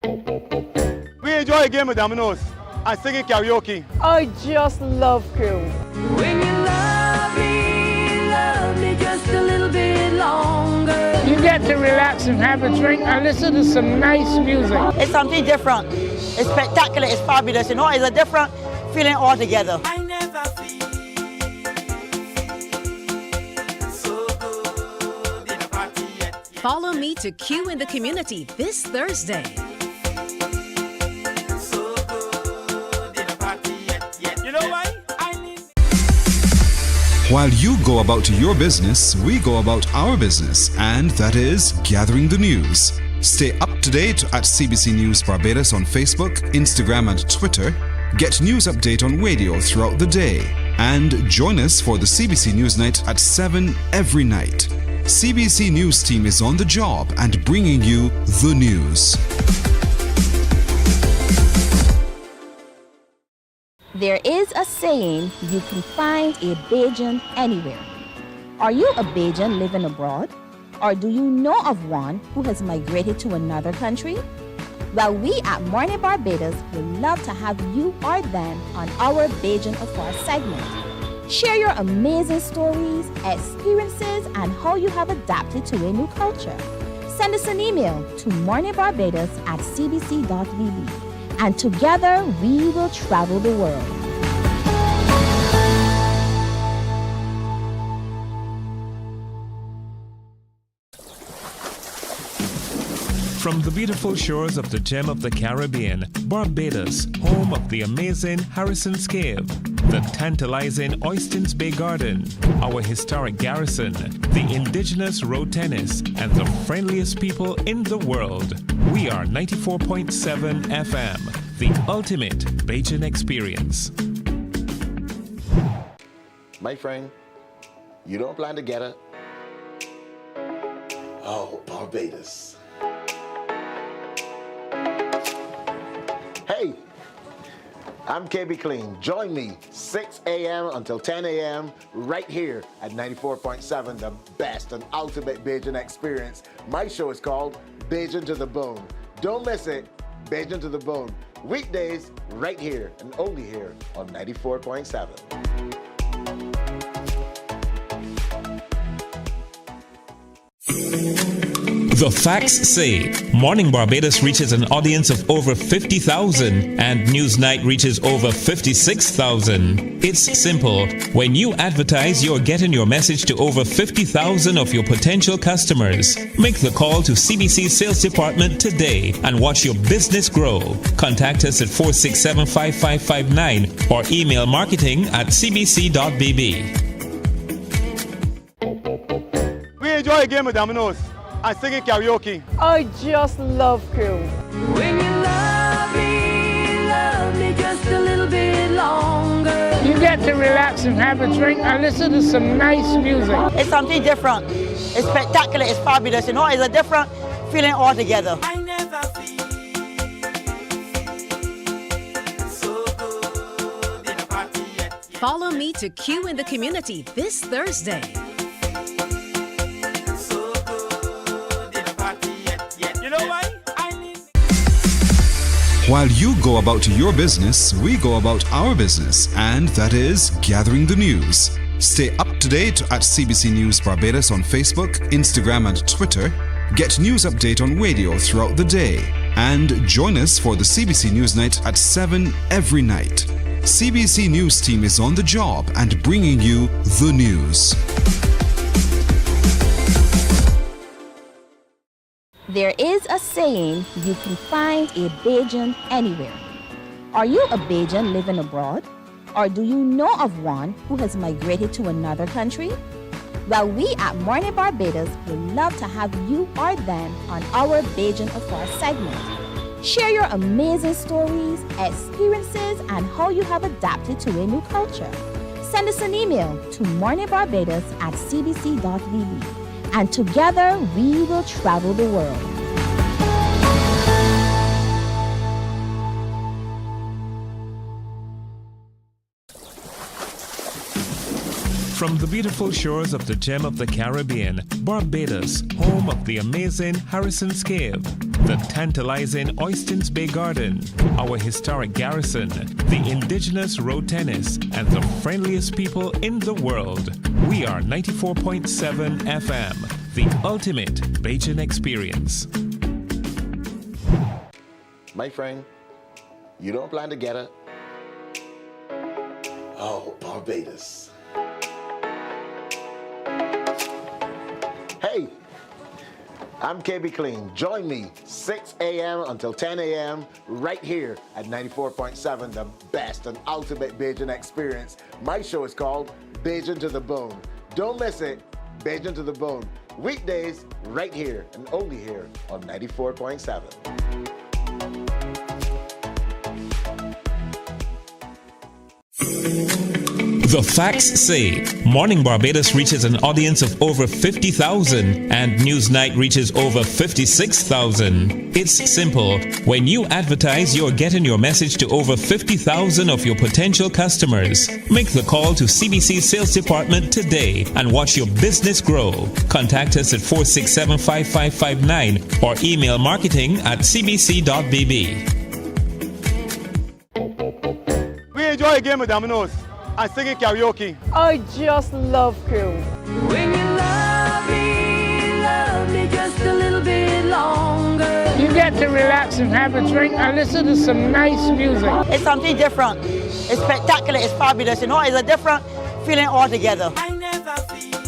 We enjoy a game of dominoes and singing karaoke. I just love crew. When you love me just a little bit longer. You get to relax and have a drink and listen to some nice music. It's something different. It's spectacular. It's fabulous. You know, it's a different feeling altogether. I never feel so good in a party yet. Follow me to Q in the Community this Thursday. So good in a party yet. You know why? While you go about your business, we go about our business, and that is gathering the news. Stay up to date at CBC News Barbados on Facebook, Instagram and Twitter. Get news update on radio throughout the day. And join us for the CBC News Night at 7 every night. CBC News team is on the job and bringing you the news. There is a saying, you can find a Bajan anywhere. Are you a Bajan living abroad? Or do you know of one who has migrated to another country? Well, we at Mornin Barbados would love to have you or them on our Bajan Affair segment. Share your amazing stories, experiences, and how you have adapted to a new culture. Send us an email to morninbarbados@cbc.vb. And together we will travel the world. From the beautiful shores of the gem of the Caribbean, Barbados, home of the amazing Harrison's Cave, the tantalizing Oystins Bay Garden, our historic garrison, the indigenous road tennis, and the friendliest people in the world. We are 94.7 FM, the ultimate Bajan experience. My friend, you don't plan to get it? Oh, Barbados. Hey, I'm KB Clean. Join me 6 a.m. until 10 a.m. right here at 94.7, the best and ultimate Bajan experience. My show is called Bajan to the Bone. Don't miss it, Bajan to the Bone. Weekdays right here and only here on 94.7. The facts say Morning Barbados reaches an audience of over 50,000 and Newsnight reaches over 56,000. It's simple. When you advertise, you're getting your message to over 50,000 of your potential customers. Make the call to CBC Sales Department today and watch your business grow. Contact us at 467-5559 or email marketing@cbc.bb. We enjoy a game of dominoes and singing karaoke. I just love crew. When you love me just a little bit longer. You get to relax and have a drink and listen to some nice music. It's something different. It's spectacular. It's fabulous. You know, it's a different feeling altogether. I never feel so good in a party yet. Follow me to Q in the Community this Thursday. While you go about your business, we go about our business, and that is gathering the news. Stay up to date at CBC News Barbados on Facebook, Instagram and Twitter. Get news update on radio throughout the day. And join us for the CBC News Night at 7 every night. CBC News team is on the job and bringing you the news. There is a saying, you can find a Bajan anywhere. Are you a Bajan living abroad? Or do you know of one who has migrated to another country? Well, we at Mornin Barbados would love to have you or them on our Bajan Affair segment. Share your amazing stories, experiences, and how you have adapted to a new culture. Send us an email to morninbarbados@cbc.vb. And together we will travel the world. From the beautiful shores of the gem of the Caribbean, Barbados, home of the amazing Harrison's Cave, the tantalizing Oystins Bay Garden, our historic garrison, the indigenous road tennis, and the friendliest people in the world. We are 94.7 FM, the ultimate Bajan experience. My friend, you don't plan to get it? Oh, Barbados. Hey, I'm KB Clean. Join me 6 a.m. until 10 a.m. right here at 94.7, the best and ultimate Bajan experience. My show is called Bajan to the Bone. Don't miss it, Bajan to the Bone. Weekdays right here and only here on 94.7. The facts say Morning Barbados reaches an audience of over 50,000 and Newsnight reaches over 56,000. It's simple. When you advertise, you're getting your message to over 50,000 of your potential customers. Make the call to CBC Sales Department today and watch your business grow. Contact us at 467-5559 or email marketing@cbc.bb. We enjoy a game of dominoes and singing karaoke. I just love crew. When you love me just a little bit longer. You get to relax and have a drink and listen to some nice music. It's something different. It's spectacular. It's fabulous. You know, it's a different feeling altogether. I never feel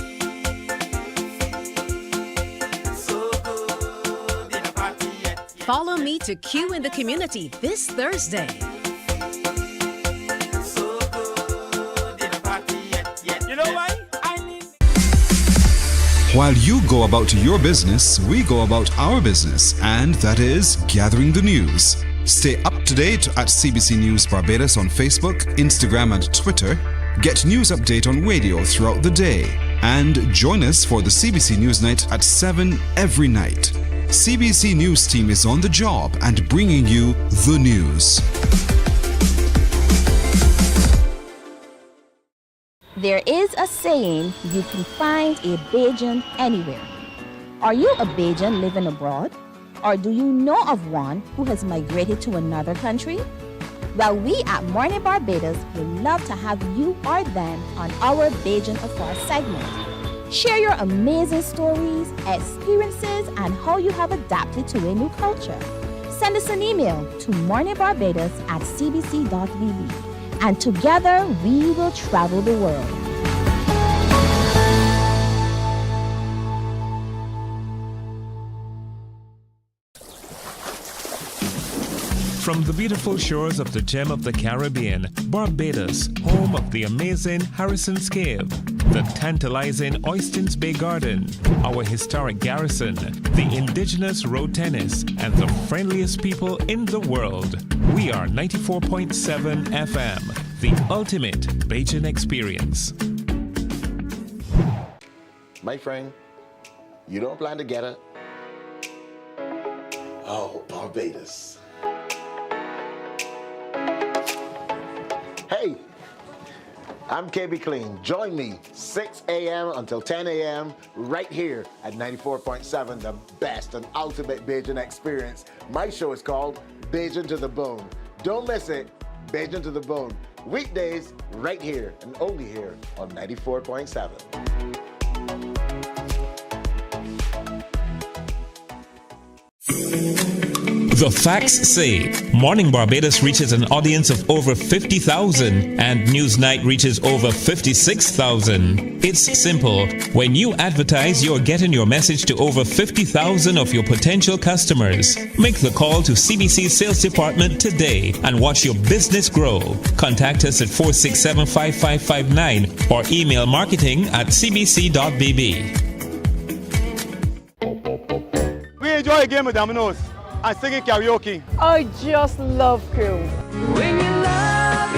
so good in a party yet. Follow me to Q in the Community this Thursday. While you go about your business, we go about our business, and that is gathering the news. Stay up to date at CBC News Barbados on Facebook, Instagram, and Twitter. Get news update on radio throughout the day. And join us for the CBC News Night at 7 every night. CBC News team is on the job and bringing you the news. There is a saying, you can find a Bajan anywhere. Are you a Bajan living abroad? Or do you know of one who has migrated to another country? Well, we at Mornin Barbados would love to have you or them on our Bajan Affair segment. Share your amazing stories, experiences, and how you have adapted to a new culture. Send us an email to morninbarbados@cbc.bb. And together we will travel the world. From the beautiful shores of the gem of the Caribbean, Barbados, home of the amazing Harrison's Cave, the tantalizing Oystins Bay Garden, our historic garrison, the indigenous road tennis, and the friendliest people in the world. We are 94.7 FM, the ultimate Bajan experience. My friend, you don't plan to get it? Oh, Barbados. Hey, I'm KB Clean. Join me 6 a.m. until 10 a.m. right here at 94.7, the best and ultimate Bajan experience. My show is called Bajan to the Bone. Don't miss it, Bajan to the Bone. Weekdays right here and only here on 94.7. The facts say Morning Barbados reaches an audience of over 50,000 and Newsnight reaches over 56,000. It's simple. When you advertise, you're getting your message to over 50,000 of your potential customers. Make the call to CBC Sales Department today and watch your business grow. Contact us at 467-5559 or email marketing@cbc.bb. We enjoy a game of dominoes and singing karaoke. I just love crew. When you love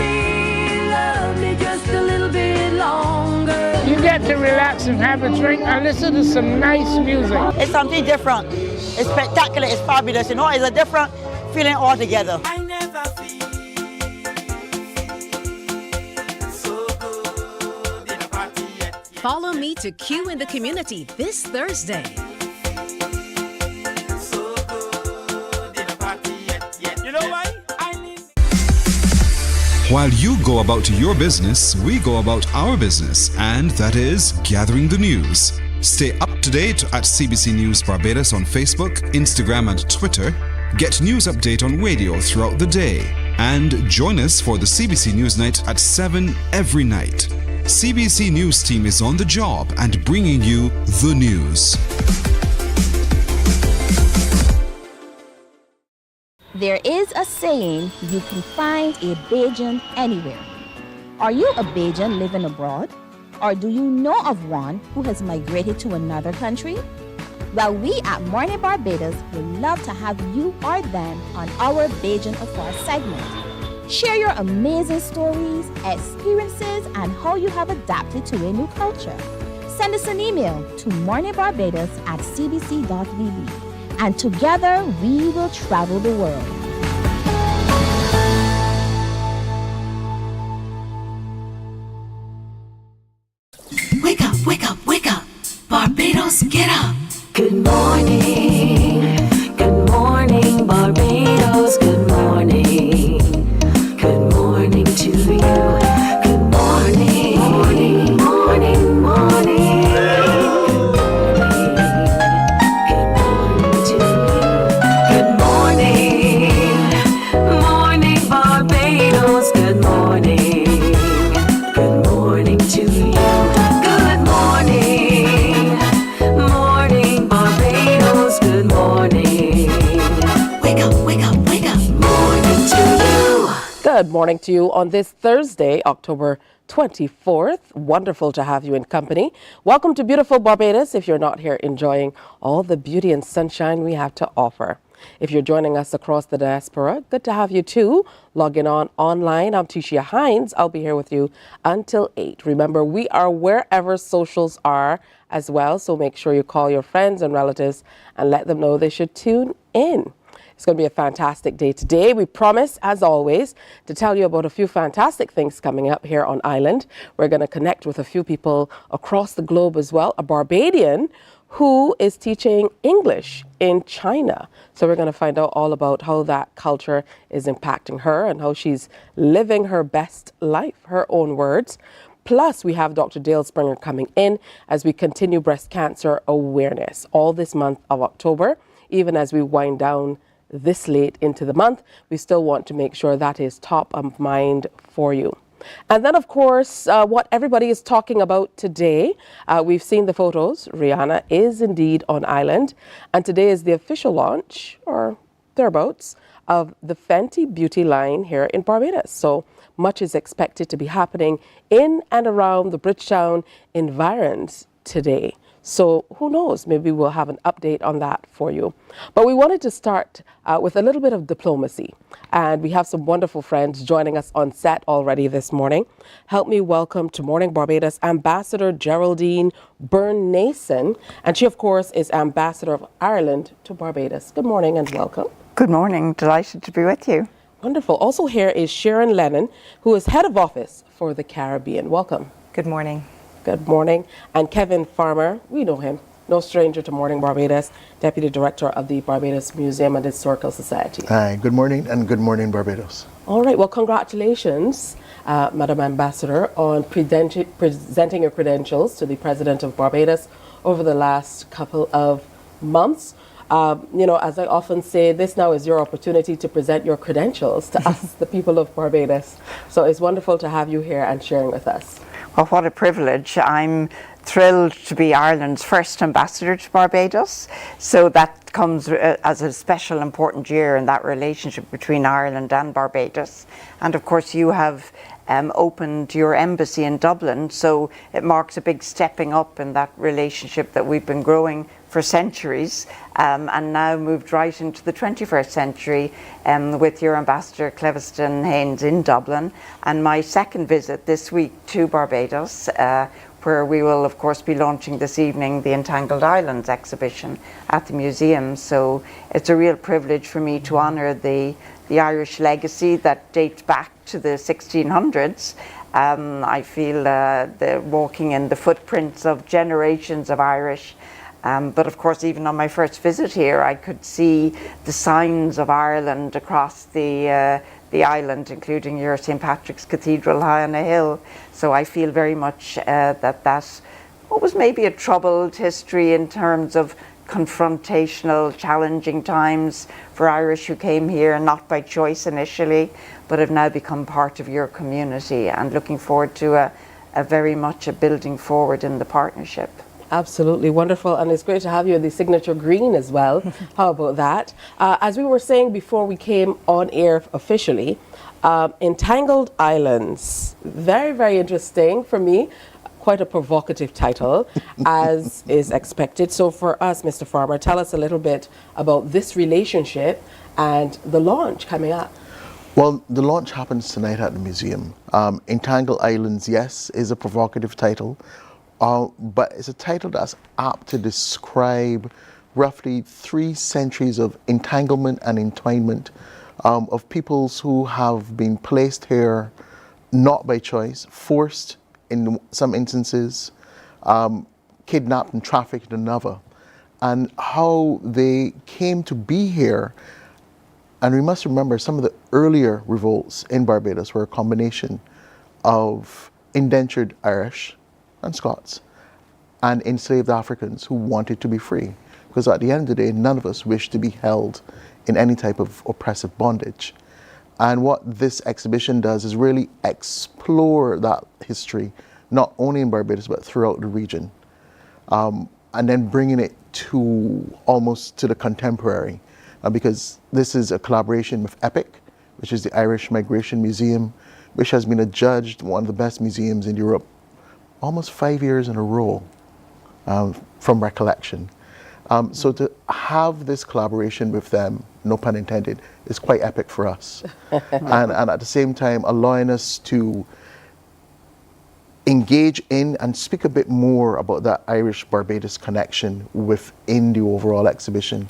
me just a little bit longer. You get to relax and have a drink and listen to some nice music. It's something different. It's spectacular. It's fabulous. You know, it's a different feeling altogether. I never feel so good in a party yet. Follow me to Q in the Community this Thursday. While you go about your business, we go about our business, and that is gathering the news. Stay up to date at CBC News Barbados on Facebook, Instagram, and Twitter. Get news update on radio throughout the day. And join us for the CBC News Night at 7 every night. CBC News team is on the job and bringing you the news. There is a saying, you can find a Bajan anywhere. Are you a Bajan living abroad? Or do you know of one who has migrated to another country? Well, we at Mornin Barbados would love to have you or them on our Bajan Affair segment. Share your amazing stories, experiences, and how you have adapted to a new culture. Send us an email to morninbarbados@cbc.vb. And together we will travel the world. Wake up, wake up, wake up. Barbados, get up. Good morning. Good morning, Barbados. Good morning. Good morning to you. Good morning. Morning, morning, morning. Good morning to you on this Thursday, October 24th. Wonderful to have you in company. Welcome to beautiful Barbados if you're not here enjoying all the beauty and sunshine we have to offer. If you're joining us across the diaspora, good to have you too. Logging on online. I'm Tisha Hines. I'll be here with you until 8. Remember, we are wherever socials are as well, so make sure you call your friends and relatives and let them know they should tune in. It's going to be a fantastic day today. We promise, as always, to tell you about a few fantastic things coming up here on island. We're going to connect with a few people across the globe as well. A Barbadian who is teaching English in China. So we're going to find out all about how that culture is impacting her and how she's living her best life, her own words. Plus, we have Dr. Dale Springer coming in as we continue breast cancer awareness all this month of October, even as we wind down this late into the month. We still want to make sure that is top of mind for you. And then, of course, what everybody is talking about today, we've seen the photos. Rihanna is indeed on island. And today is the official launch, or thereabouts, of the Fenty Beauty line here in Barbados. So much is expected to be happening in and around the Bridgetown environs today. So who knows, maybe we'll have an update on that for you. But we wanted to start with a little bit of diplomacy. And we have some wonderful friends joining us on set already this morning. Help me welcome to Morning Barbados Ambassador Geraldine Byrne-Nason. And she, of course, is Ambassador of Ireland to Barbados. Good morning and welcome. Good morning. Delighted to be with you. Wonderful. Also here is Sharon Lennon, who is Head of Office for the Caribbean. Welcome. Good morning. Good morning. And Kevin Farmer, we know him, no stranger to Morning Barbados, Deputy Director of the Barbados Museum and Historical Society. Hi, good morning and good morning, Barbados. All right, well, congratulations, Madam Ambassador, on presenting your credentials to the President of Barbados over the last couple of months. As I often say, this now is your opportunity to present your credentials to us, the people of Barbados. So it's wonderful to have you here and sharing with us. Well, what a privilege. I'm thrilled to be Ireland's first ambassador to Barbados. So that comes as a special important year in that relationship between Ireland and Barbados. And of course you have opened your embassy in Dublin, so it marks a big stepping up in that relationship that we've been growing for centuries, and now moved right into the 21st century with your Ambassador Cleviston Haynes in Dublin, and my second visit this week to Barbados, where we will of course be launching this evening the Entangled Islands exhibition at the museum. So it's a real privilege for me to honour the Irish legacy that dates back to the 1600s, I feel the walking in the footprints of generations of Irish. But of course, even on my first visit here, I could see the signs of Ireland across the island, including your St. Patrick's Cathedral high on a hill. So I feel very much that what was maybe a troubled history in terms of confrontational, challenging times for Irish who came here, not by choice initially, but have now become part of your community, and looking forward to a very much a building forward in the partnership. Absolutely wonderful, and it's great to have you in the signature green as well. How about that? As we were saying before we came on air officially, Entangled Islands, very, very interesting for me. Quite a provocative title, as is expected. So for us, Mr. Farmer, tell us a little bit about this relationship and the launch coming up. Well, the launch happens tonight at the museum. Entangled Islands, yes, is a provocative title, but it's a title that's apt to describe roughly 3 centuries of entanglement and entwinement of peoples who have been placed here not by choice, forced in some instances, kidnapped and trafficked in another, and how they came to be here. And we must remember some of the earlier revolts in Barbados were a combination of indentured Irish and Scots and enslaved Africans who wanted to be free. Because at the end of the day, none of us wish to be held in any type of oppressive bondage. And what this exhibition does is really explore that history, not only in Barbados, but throughout the region. And then bringing it to almost to the contemporary. Because this is a collaboration with EPIC, which is the Irish Migration Museum, which has been adjudged one of the best museums in Europe almost 5 years in a row, from recollection. So to have this collaboration with them, no pun intended, is quite epic for us. and at the same time allowing us to engage in and speak a bit more about that Irish-Barbados connection within the overall exhibition,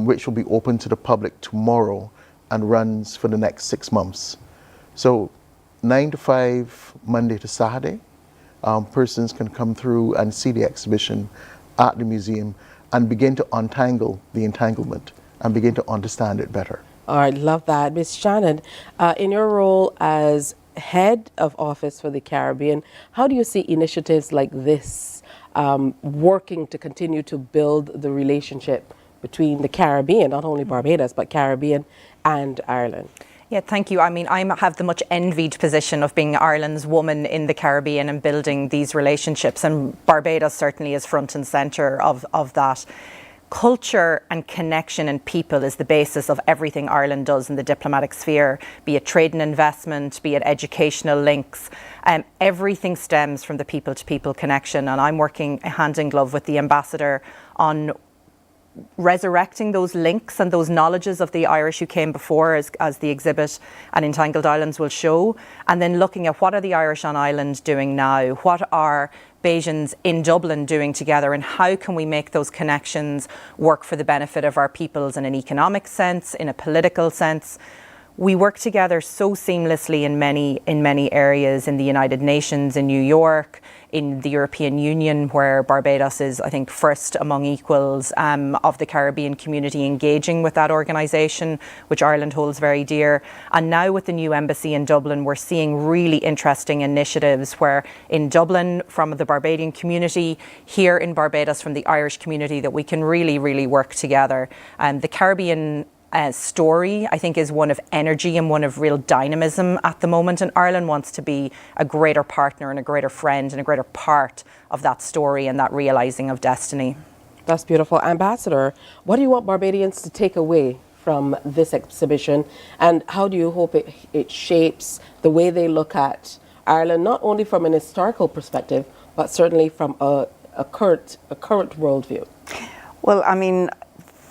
which will be open to the public tomorrow and runs for the next 6 months. So 9 to 5, Monday to Saturday, persons can come through and see the exhibition at the museum and begin to untangle the entanglement and begin to understand it better. All right, love that. Ms. Shannon, in your role as head of office for the Caribbean, how do you see initiatives like this working to continue to build the relationship between the Caribbean, not only Barbados, but Caribbean and Ireland? Yeah, thank you. I mean, I have the much envied position of being Ireland's woman in the Caribbean and building these relationships, and Barbados certainly is front and centre of that. Culture and connection and people is the basis of everything Ireland does in the diplomatic sphere, be it trade and investment, be it educational links. Everything stems from the people-to-people connection, and I'm working hand in glove with the ambassador on resurrecting those links and those knowledges of the Irish who came before, as the exhibit and Entangled Islands will show, and then looking at what are the Irish on Ireland doing now, what are Bajans in Dublin doing together, and how can we make those connections work for the benefit of our peoples in an economic sense, in a political sense. We work together so seamlessly in many areas, in the United Nations, in New York, in the European Union, where Barbados is, I think, first among equals of the Caribbean community engaging with that organisation, which Ireland holds very dear. And now with the new embassy in Dublin, we're seeing really interesting initiatives where in Dublin from the Barbadian community, here in Barbados from the Irish community, that we can really, really work together. The Caribbean story, I think, is one of energy and one of real dynamism at the moment, and Ireland wants to be a greater partner and a greater friend and a greater part of that story and that realising of destiny. That's beautiful. Ambassador, what do you want Barbadians to take away from this exhibition, and how do you hope it shapes the way they look at Ireland, not only from an historical perspective, but certainly from a current worldview? Well, I mean,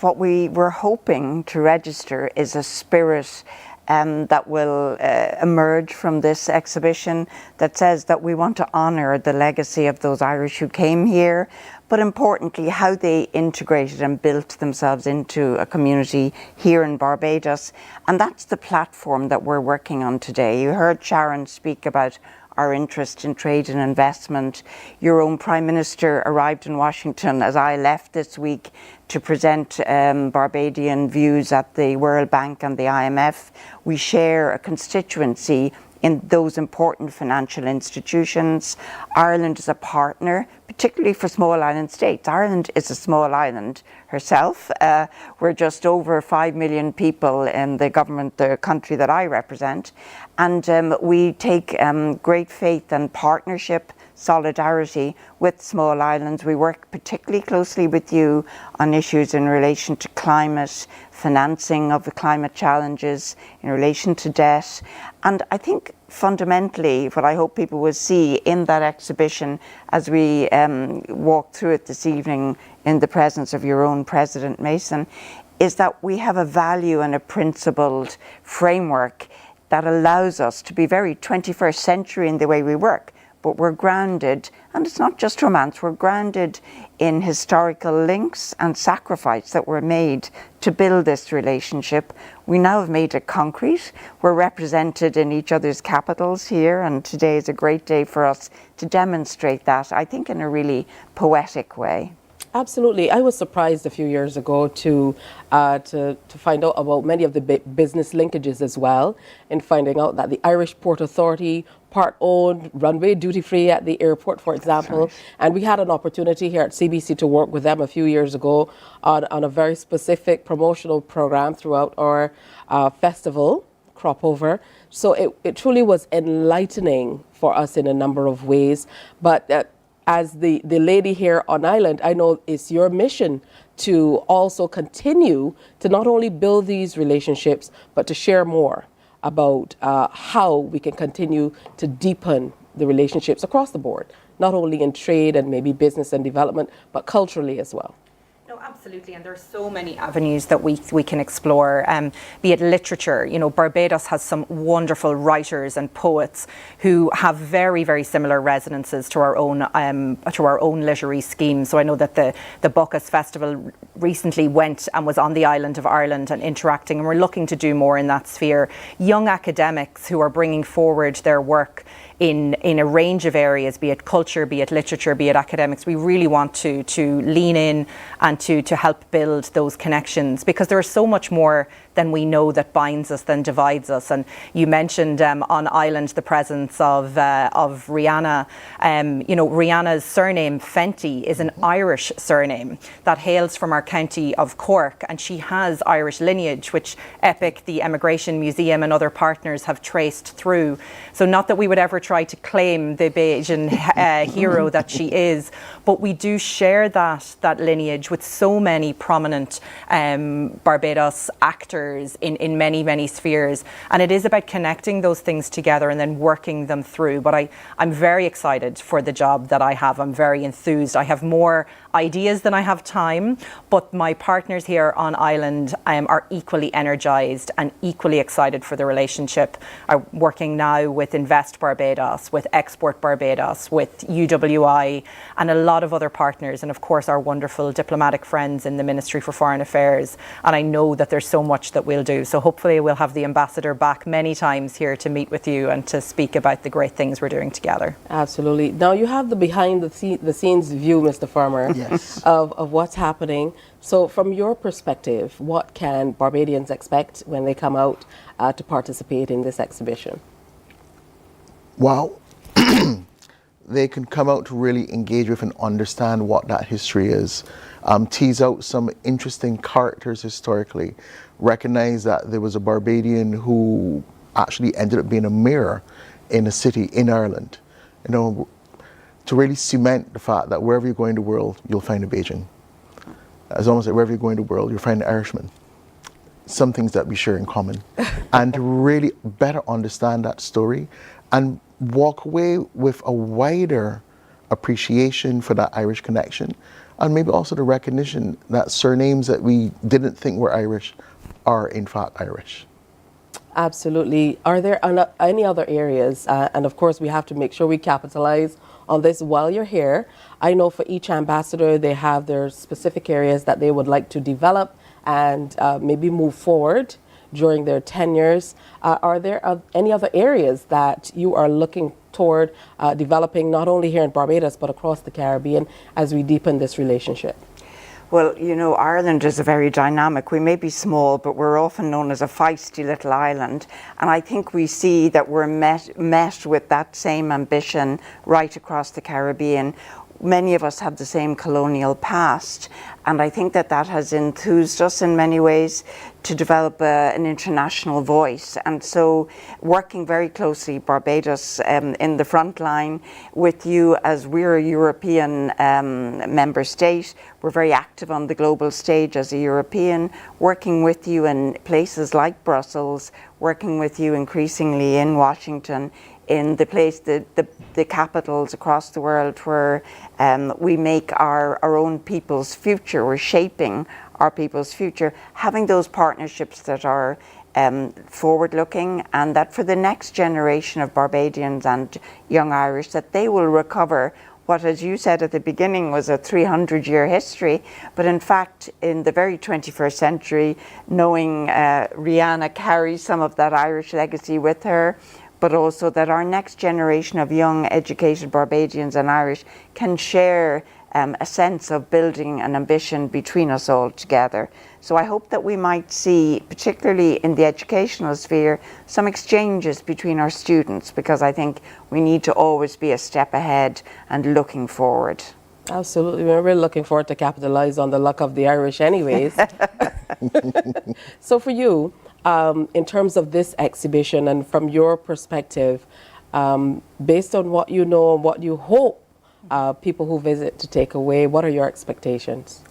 what we were hoping to register is a spirit that will emerge from this exhibition that says that we want to honour the legacy of those Irish who came here, but importantly how they integrated and built themselves into a community here in Barbados. And that's the platform that we're working on today. You heard Sharon speak about our interest in trade and investment. Your own Prime Minister arrived in Washington as I left this week to present Barbadian views at the World Bank and the IMF. We share a constituency in those important financial institutions. Ireland is a partner, particularly for small island states. Ireland is a small island herself. We're just over 5 million people in the government, the country that I represent. And we take great faith and partnership, solidarity with small islands. We work particularly closely with you on issues in relation to climate, financing of the climate challenges, in relation to debt. And I think fundamentally what I hope people will see in that exhibition as we walk through it this evening in the presence of your own President Mason is that we have a value and a principled framework that allows us to be very 21st century in the way we work. But we're grounded, and it's not just romance, we're grounded in historical links and sacrifice that were made to build this relationship. We now have made it concrete. We're represented in each other's capitals here, and today is a great day for us to demonstrate that, I think, in a really poetic way. Absolutely. I was surprised a few years ago to find out about many of the business linkages as well, and finding out that the Irish Port Authority part-owned runway duty-free at the airport, for example. Nice. And we had an opportunity here at CBC to work with them a few years ago on a very specific promotional program throughout our festival, Crop Over. So it truly was enlightening for us in a number of ways. But as the lady here on island, I know it's your mission to also continue to not only build these relationships, but to share more about how we can continue to deepen the relationships across the board, not only in trade and maybe business and development, but culturally as well. No, absolutely, and there's so many avenues that we can explore, be it literature. You know, Barbados has some wonderful writers and poets who have very, very similar resonances to our own literary scheme. So I know that the Bucas Festival recently went and was on the island of Ireland and interacting, and we're looking to do more in that sphere. Young academics who are bringing forward their work in a range of areas, be it culture, be it literature, be it academics. We really want to lean in and to help build those connections, because there is so much more than we know that binds us than divides us. And you mentioned on island the presence of Rihanna. You know, Rihanna's surname Fenty is an Irish surname that hails from our county of Cork, and she has Irish lineage, which EPIC, the Emigration Museum, and other partners have traced through. So not that we would ever try to claim the Bayesian hero that she is, but we do share that lineage with so many prominent Barbados actors in many, many spheres. And it is about connecting those things together and then working them through. But I'm very excited for the job that I have. I'm very enthused. I have more ideas than I have time, but my partners here on island are equally energized and equally excited for the relationship. I'm working now with Invest Barbados, with Export Barbados, with UWI, and a lot of other partners, and of course our wonderful diplomatic friends in the Ministry for Foreign Affairs. And I know that there's so much that we'll do. So hopefully we'll have the ambassador back many times here to meet with you and to speak about the great things we're doing together. Absolutely. Now you have the behind the scenes view, Mr. Farmer, yes, of what's happening. So from your perspective, what can Barbadians expect when they come out to participate in this exhibition? Well, they can come out to really engage with and understand what that history is, tease out some interesting characters historically, recognize that there was a Barbadian who actually ended up being a mayor in a city in Ireland. You know, to really cement the fact that wherever you go in the world, you'll find a Bajan. It's almost like wherever you go in the world, you'll find an Irishman. Some things that we share in common. And to really better understand that story and walk away with a wider appreciation for that Irish connection, and maybe also the recognition that surnames that we didn't think were Irish are in fact Irish. Absolutely. Are there any other areas, and of course we have to make sure we capitalize on this while you're here. I know for each ambassador they have their specific areas that they would like to develop and maybe move forward during their tenures. Are there any other areas that you are looking toward developing not only here in Barbados but across the Caribbean as we deepen this relationship? Well, you know, Ireland is a very dynamic. We may be small, but we're often known as a feisty little island. And I think we see that we're met with that same ambition right across the Caribbean. Many of us have the same colonial past, and I think that has enthused us in many ways to develop an international voice. And so working very closely, Barbados, in the front line with you, as we're a European member state, we're very active on the global stage as a European, working with you in places like Brussels, working with you increasingly in Washington, in the capitals across the world where we make our own people's future, we're shaping our people's future, having those partnerships that are forward-looking, and that for the next generation of Barbadians and young Irish, that they will recover what, as you said at the beginning, was a 300-year history, but in fact, in the very 21st century, knowing Rihanna carries some of that Irish legacy with her, but also that our next generation of young, educated Barbadians and Irish can share a sense of building an ambition between us all together. So I hope that we might see, particularly in the educational sphere, some exchanges between our students, because I think we need to always be a step ahead and looking forward. Absolutely. We're really looking forward to capitalize on the luck of the Irish anyways. So for you, in terms of this exhibition and from your perspective, based on what you know and what you hope people who visit to take away, what are your expectations?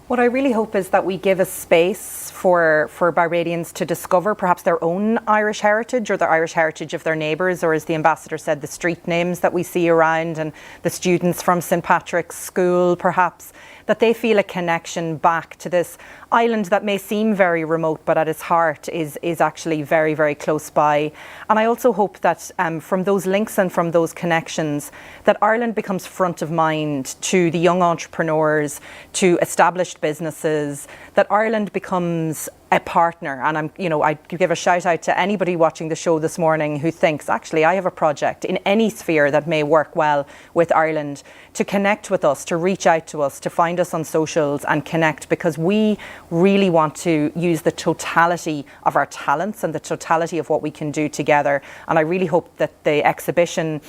What I really hope is that we give a space for Barbadians to discover perhaps their own Irish heritage or the Irish heritage of their neighbours, or as the ambassador said, the street names that we see around and the students from St. Patrick's School perhaps, that they feel a connection back to this island that may seem very remote, but at its heart is actually very, very close by. And I also hope that from those links and from those connections, that Ireland becomes front of mind to the young entrepreneurs, to established businesses, that Ireland becomes a partner. And I give a shout out to anybody watching the show this morning who thinks, actually, I have a project in any sphere that may work well with Ireland, to connect with us, to reach out to us, to find us on socials and connect, because we really want to use the totality of our talents and the totality of what we can do together. And I really hope that the exhibition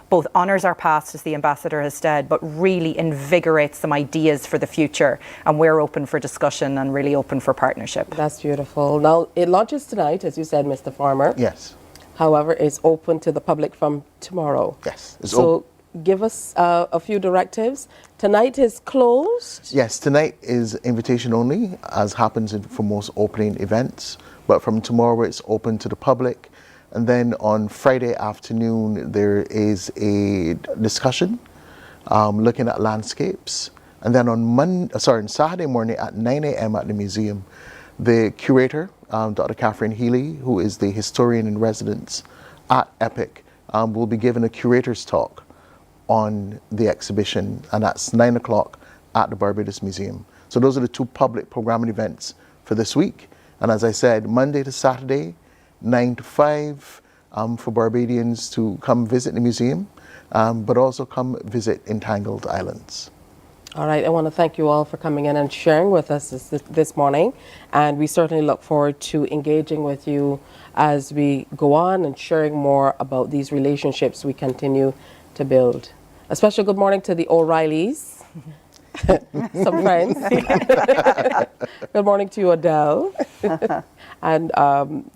both honours our past, as the ambassador has said, but really invigorates some ideas for the future. And we're open for discussion and really open for partnership. That's beautiful. Now, it launches tonight, as you said, Mr. Farmer. Yes. However, it's open to the public from tomorrow. Yes. So give us a few directives. Tonight is closed? Yes, tonight is invitation only, as happens for most opening events. But from tomorrow, it's open to the public. And then on Friday afternoon, there is a discussion looking at landscapes. And then on Saturday morning at 9 a.m. at the museum, the curator, Dr. Catherine Healy, who is the historian in residence at EPIC, will be giving a curator's talk on the exhibition, and that's 9 o'clock at the Barbados Museum. So those are the two public programming events for this week. And as I said, Monday to Saturday, 9 to 5 for Barbadians to come visit the museum, but also come visit Entangled Islands. All right, I want to thank you all for coming in and sharing with us this morning. And we certainly look forward to engaging with you as we go on and sharing more about these relationships we continue to build. A special good morning to the O'Reillys, some friends. Good morning to you, Adele, and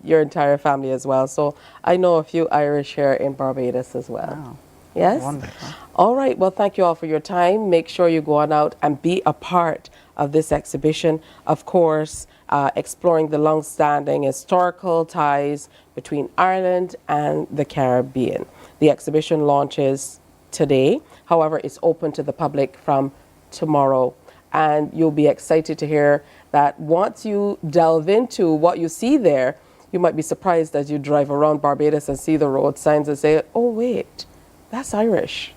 your entire family as well. So I know a few Irish here in Barbados as well. Wow. Yes? Wonderful. All right, well, thank you all for your time. Make sure you go on out and be a part of this exhibition. Of course, exploring the long-standing historical ties between Ireland and the Caribbean. The exhibition launches today. However, it's open to the public from tomorrow. And you'll be excited to hear that once you delve into what you see there, you might be surprised as you drive around Barbados and see the road signs and say, oh, wait, that's Irish.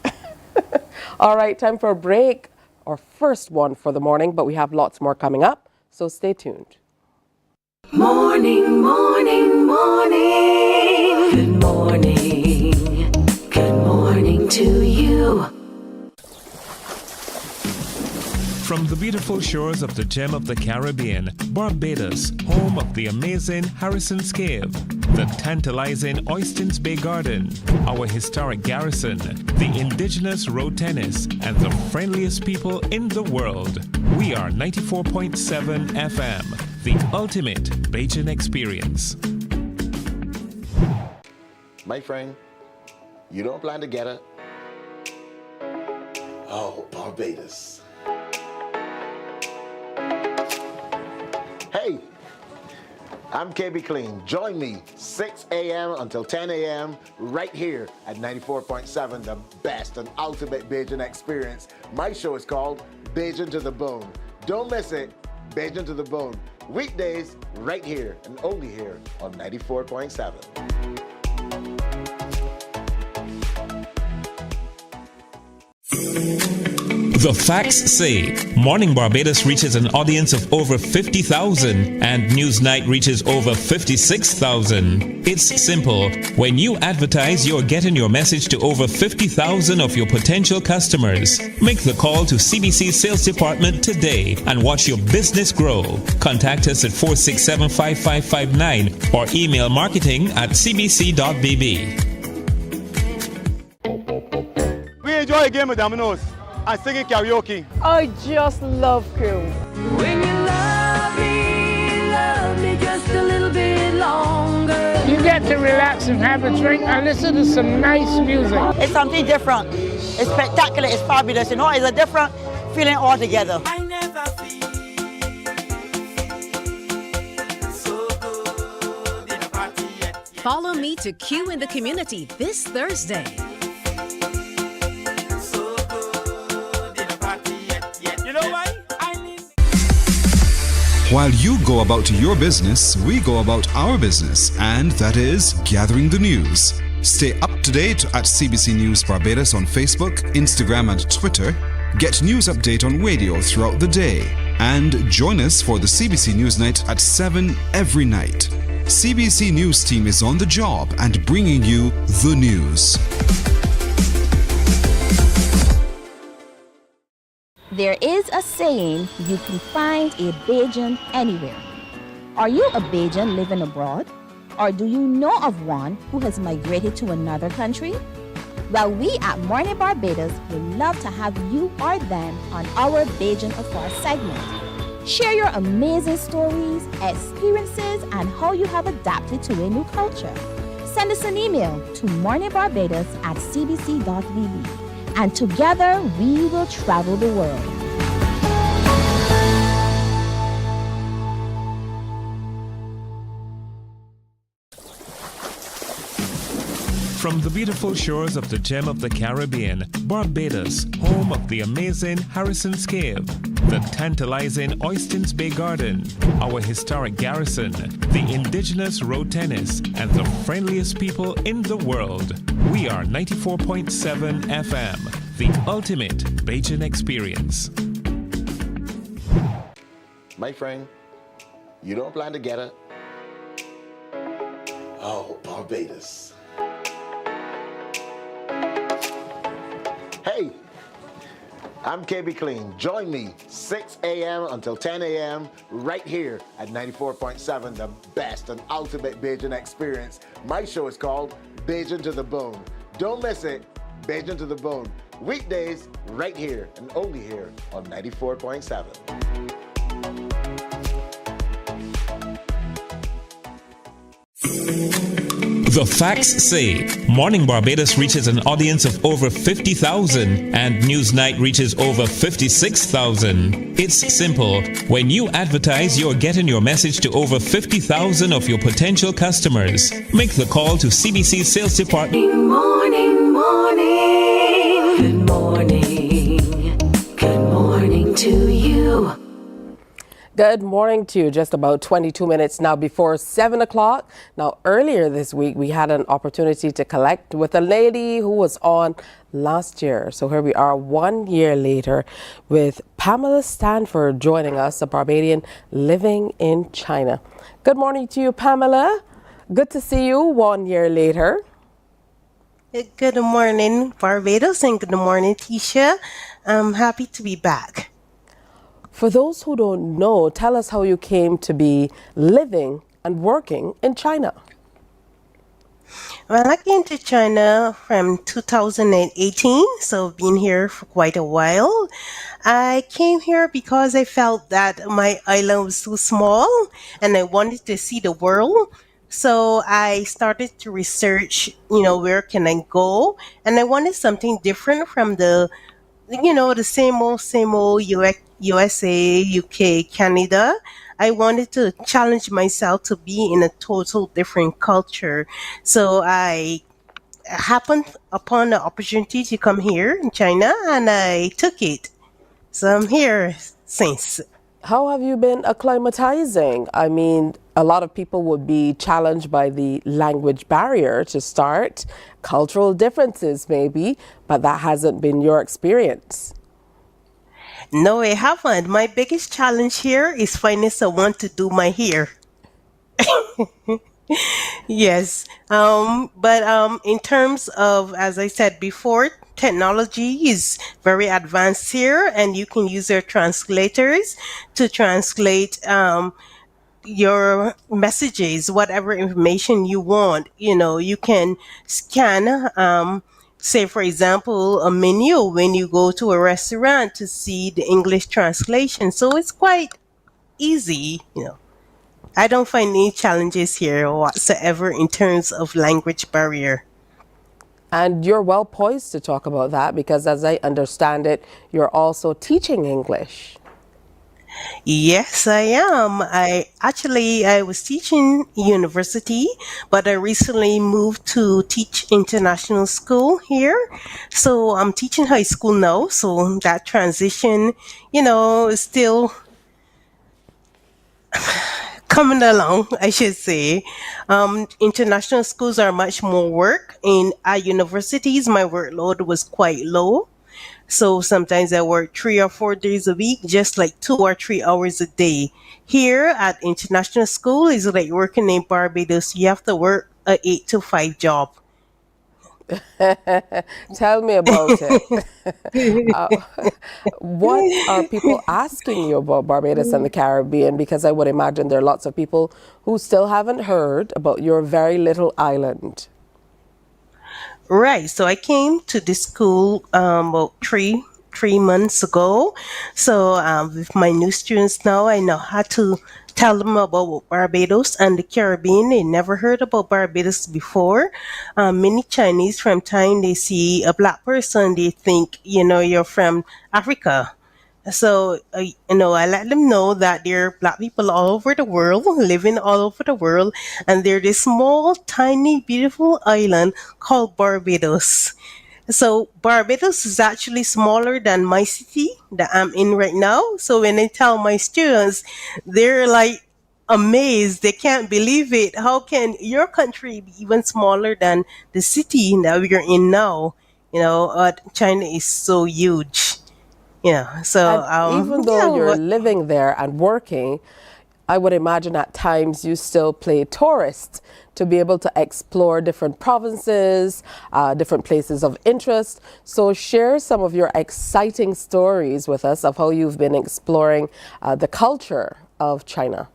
All right, time for a break. Our first one for the morning, but we have lots more coming up, so stay tuned. Morning, morning, morning. Good morning. Good From the beautiful shores of the gem of the Caribbean, Barbados, home of the amazing Harrison's Cave, the tantalizing Oystins Bay Garden, our historic garrison, the indigenous road tennis, and the friendliest people in the world. We are 94.7 FM, the ultimate Bajan experience. My friend, you don't plan to get it? Oh, Barbados. Hey, I'm KB Clean. Join me 6 a.m. until 10 a.m. right here at 94.7, the best and ultimate Bajan experience. My show is called Bajan to the Bone. Don't miss it, Bajan to the Bone. Weekdays right here and only here on 94.7. The facts say Morning Barbados reaches an audience of over 50,000 and Newsnight reaches over 56,000. It's simple. When you advertise, you're getting your message to over 50,000 of your potential customers. Make the call to CBC Sales Department today and watch your business grow. Contact us at 467-5559 or email marketing@cbc.bb. We enjoy a game of dominoes and singing karaoke. I just love crew. When you love me just a little bit longer. You get to relax and have a drink and listen to some nice music. It's something different. It's spectacular. It's fabulous. You know, it's a different feeling altogether. I never feel so good in a party yet. Follow me to Q in the Community this Thursday. While you go about your business, we go about our business, and that is gathering the news. Stay up to date at CBC News Barbados on Facebook, Instagram, and Twitter. Get news update on radio throughout the day. And join us for the CBC News Night at 7 every night. CBC News team is on the job and bringing you the news. There is a saying, you can find a Bajan anywhere. Are you a Bajan living abroad? Or do you know of one who has migrated to another country? Well, we at Mornin Barbados would love to have you or them on our Bajan Afar segment. Share your amazing stories, experiences, and how you have adapted to a new culture. Send us an email to morninbarbados@cbc.bb. And together we will travel the world. From the beautiful shores of the gem of the Caribbean, Barbados, home of the amazing Harrison's Cave, the tantalizing Oystins Bay Garden, our historic garrison, the indigenous road tennis, and the friendliest people in the world. We are 94.7 FM, the ultimate Bajan experience. My friend, you don't plan to get it? Oh, Barbados. Hey, I'm KB Clean. Join me 6 a.m. until 10 a.m. right here at 94.7, the best and ultimate Bajan experience. My show is called Bajan to the Bone. Don't miss it, Bajan to the Bone. Weekdays right here and only here on 94.7. The facts say Morning Barbados reaches an audience of over 50,000 and Newsnight reaches over 56,000. It's simple. When you advertise, you're getting your message to over 50,000 of your potential customers. Make the call to CBC Sales Department. Morning, morning. Good morning. Good morning to you. Good morning to you. Just about 22 minutes now before 7 o'clock. Now, earlier this week, we had an opportunity to collect with a lady who was on last year. So here we are 1 year later with Pamela Stanford joining us, a Barbadian living in China. Good morning to you, Pamela. Good to see you 1 year later. Good morning, Barbados, and good morning, Tisha. I'm happy to be back. For those who don't know, tell us how you came to be living and working in China. Well, I came to China from 2018, so I've been here for quite a while. I came here because I felt that my island was too small and I wanted to see the world. So I started to research, where can I go? And I wanted something different from the same old USA, UK, Canada. I wanted to challenge myself to be in a total different culture. So I happened upon the opportunity to come here in China and I took it. So I'm here since. How have you been acclimatizing? I mean, a lot of people would be challenged by the language barrier to start, cultural differences maybe, but that hasn't been your experience. No, I haven't. My biggest challenge here is finding someone to do my hair. Yes. But in terms of, as I said before, technology is very advanced here, and you can use your translators to translate your messages, whatever information you want. You can scan, say, for example, a menu when you go to a restaurant to see the English translation. So it's quite easy. I don't find any challenges here whatsoever in terms of language barrier. And you're well poised to talk about that because, as I understand it, you're also teaching English. Yes, I am. I was teaching university, but I recently moved to teach international school here. So I'm teaching high school now. So that transition, is still coming along, I should say. International schools are much more work. In our universities, my workload was quite low. So sometimes I work 3 or 4 days a week, just like 2 or 3 hours a day. Here at international school is like working in Barbados. You have to work a 8 to 5 job. Tell me about it. uh, what are people asking you about Barbados and the Caribbean? Because I would imagine there are lots of people who still haven't heard about your very little island. Right. So I came to this school about three months ago. So with my new students now, I know how to tell them about Barbados and the Caribbean. They never heard about Barbados before. Many Chinese, from time they see a black person, they think you're from Africa. So, I let them know that there are black people all over the world, living all over the world, and they're this small, tiny, beautiful island called Barbados. So, Barbados is actually smaller than my city that I'm in right now. So, when I tell my students, they're like amazed. They can't believe it. How can your country be even smaller than the city that we're in now? China is so huge. So And even though you're living there and working, I would imagine at times you still play tourist to be able to explore different provinces, different places of interest. So share some of your exciting stories with us of how you've been exploring the culture of China.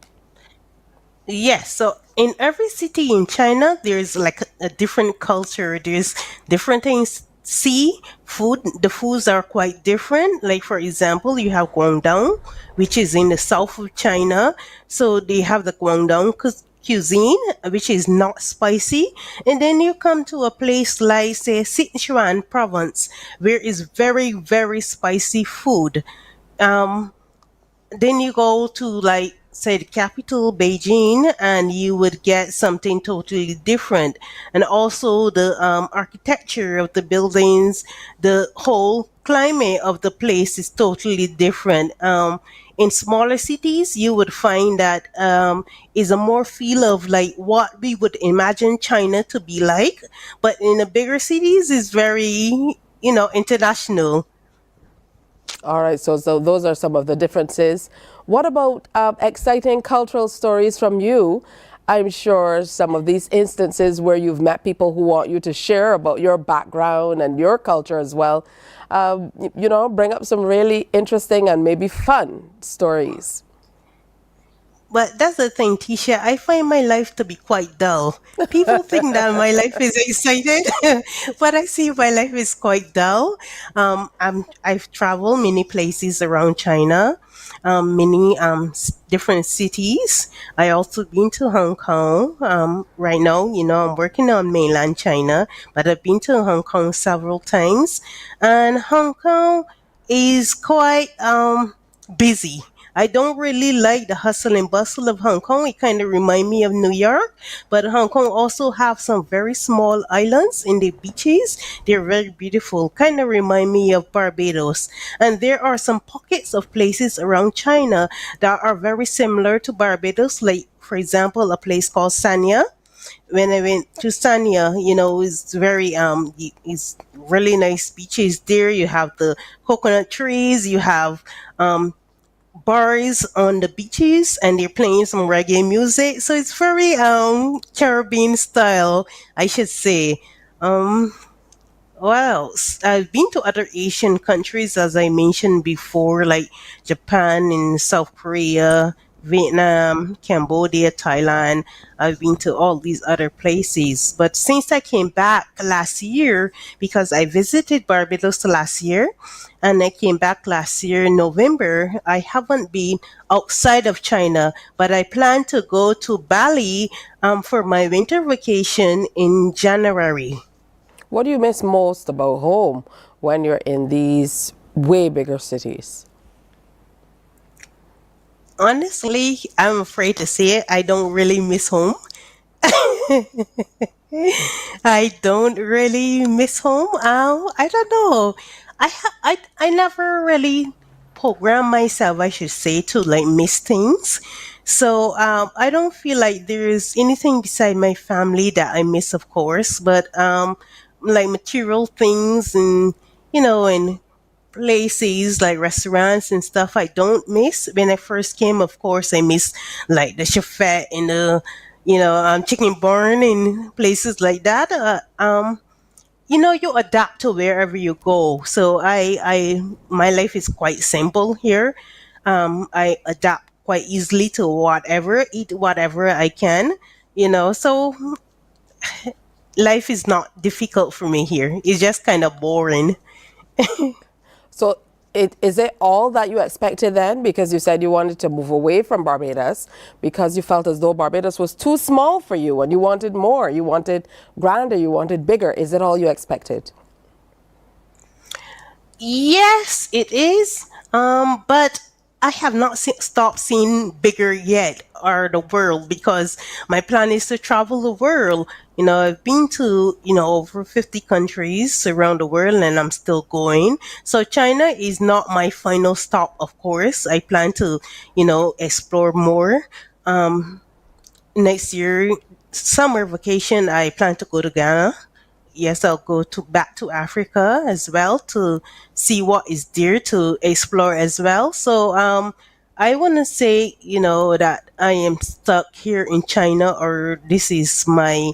Yes, so in every city in China, there's like a different culture. There's different things. See, food, the foods are quite different. Like, for example, you have Guangdong, which is in the south of China. So they have the Guangdong cuisine, which is not spicy. And then you come to a place like, say, Sichuan province, where is very, very spicy food. Um, then you go to, like, say, the capital, Beijing, and you would get something totally different. And also the architecture of the buildings, the whole climate of the place is totally different. In smaller cities, you would find that is a more feel of like what we would imagine China to be like. But in the bigger cities, is very, international. All right, so those are some of the differences. What about exciting cultural stories from you I'm sure some of these instances where you've met people who want you to share about your background and your culture as well, bring up some really interesting and maybe fun stories. But that's the thing, Tisha. I find my life to be quite dull. People think that my life is exciting, but I see my life is quite dull. I've traveled many places around China, many different cities. I also been to Hong Kong. Right now, I'm working on mainland China, but I've been to Hong Kong several times, and Hong Kong is quite busy. I don't really like the hustle and bustle of Hong Kong. It kind of remind me of New York, but Hong Kong also have some very small islands in the beaches. They're very beautiful. Kind of remind me of Barbados. And there are some pockets of places around China that are very similar to Barbados, like for example, a place called Sanya. When I went to Sanya, it's very it's really nice beaches there. You have the coconut trees, you have bars on the beaches, and they're playing some reggae music. So it's very Caribbean style, I should say. Um well, I've been to other Asian countries, as I mentioned before, like Japan and South Korea, Vietnam, Cambodia, Thailand. I've been to all these other places. But since I came back last year, because I visited Barbados last year, and I came back last year in November, I haven't been outside of China, but I plan to go to Bali for my winter vacation in January. What do you miss most about home when you're in these way bigger cities? Honestly, I'm afraid to say it. I don't really miss home. I don't really miss home. I don't know. I never really program myself, I should say, to like miss things. So I don't feel like there is anything beside my family that I miss, of course. But like material things and places like restaurants and stuff I don't miss. When I first came, of course, I miss like the chefette and the chicken barn and places like that. You adapt to wherever you go. So my life is quite simple here. I adapt quite easily to whatever, eat whatever I can. So life is not difficult for me here. It's just kind of boring. So is it all that you expected then? Because you said you wanted to move away from Barbados because you felt as though Barbados was too small for you and you wanted more, you wanted grander, you wanted bigger. Is it all you expected? Yes, it is. But I have not stopped seeing bigger yet, or the world, because my plan is to travel the world. I've been to, over 50 countries around the world, and I'm still going. So China is not my final stop, of course. I plan to, explore more. Next year, summer vacation, I plan to go to Ghana. Yes, I'll go back to Africa as well to see what is there to explore as well. So I want to say, that I am stuck here in China, or this is my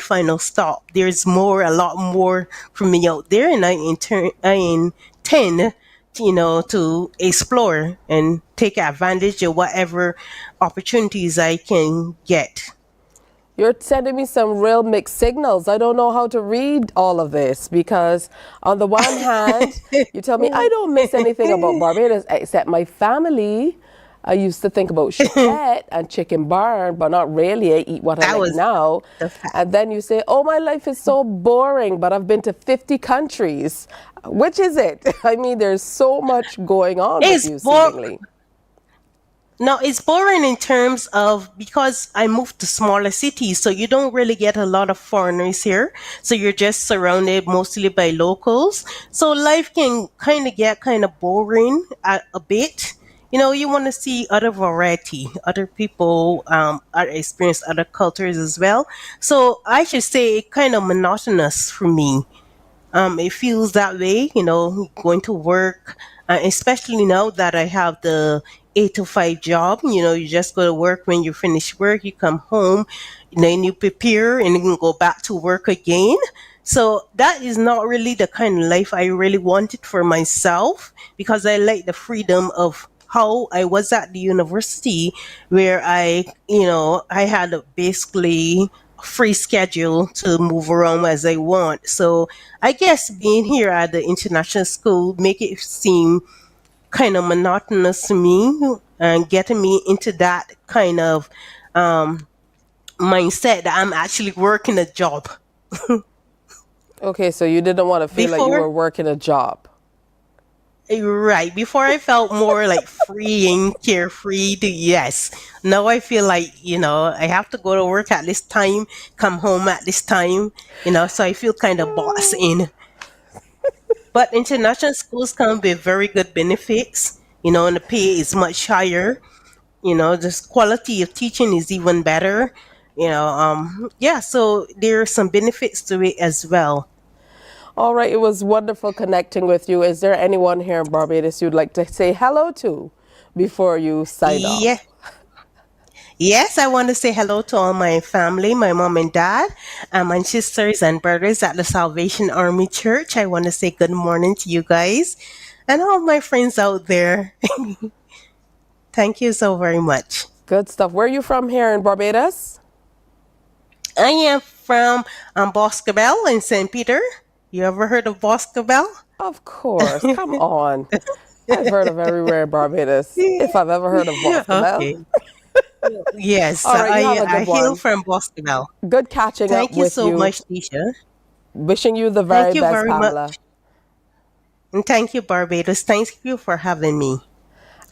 final stop. There's a lot more for me out there, and I intend, to explore and take advantage of whatever opportunities I can get. You're sending me some real mixed signals. I don't know how to read all of this because on the one hand, you tell me I don't miss anything about Barbados except my family. I used to think about chouette and chicken barn, but not really. I eat what I like now. And then you say, oh, my life is so boring, but I've been to 50 countries. Which is it? I mean, there's so much going on with you, seemingly. No, it's boring in terms of because I moved to smaller cities, so you don't really get a lot of foreigners here. So you're just surrounded mostly by locals. So life can get kind of boring a bit. You want to see other variety, other people, experience other cultures as well. So I should say kind of monotonous for me. It feels that way, going to work, especially now that I have the 8 to 5 job. You know, you just go to work. When you finish work, you come home, then you prepare and then go back to work again. So that is not really the kind of life I really wanted for myself, because I like the freedom of how I was at the university, where I had a basically free schedule to move around as I want. So I guess being here at the international school make it seem kind of monotonous to me, and getting me into that kind of mindset that I'm actually working a job. Okay, so you didn't want to feel like you Before- were working a job. Right. Before I felt more like free and carefree to yes. Now I feel like, I have to go to work at this time, come home at this time, so I feel kind of boxed in. But international schools come with very good benefits, and the pay is much higher. The quality of teaching is even better. So there are some benefits to it as well. All right, it was wonderful connecting with you. Is there anyone here in Barbados you'd like to say hello to before you sign off? Yes, I want to say hello to all my family, my mom and dad, and my sisters and brothers at the Salvation Army Church. I want to say good morning to you guys and all my friends out there. Thank you so very much. Good stuff. Where are you from here in Barbados? I am from Boscobel in St. Peter. You ever heard of Boscobel? Of course. Come on. I've heard of everywhere in Barbados. If I've ever heard of Boscobel. Okay. Yes, All right, you have a I good hail one. from Boscobel. Good catching up Thank you with so much, Tisha. Wishing you the very Thank you best, very Pamela. much. And thank you, Barbados. Thank you for having me.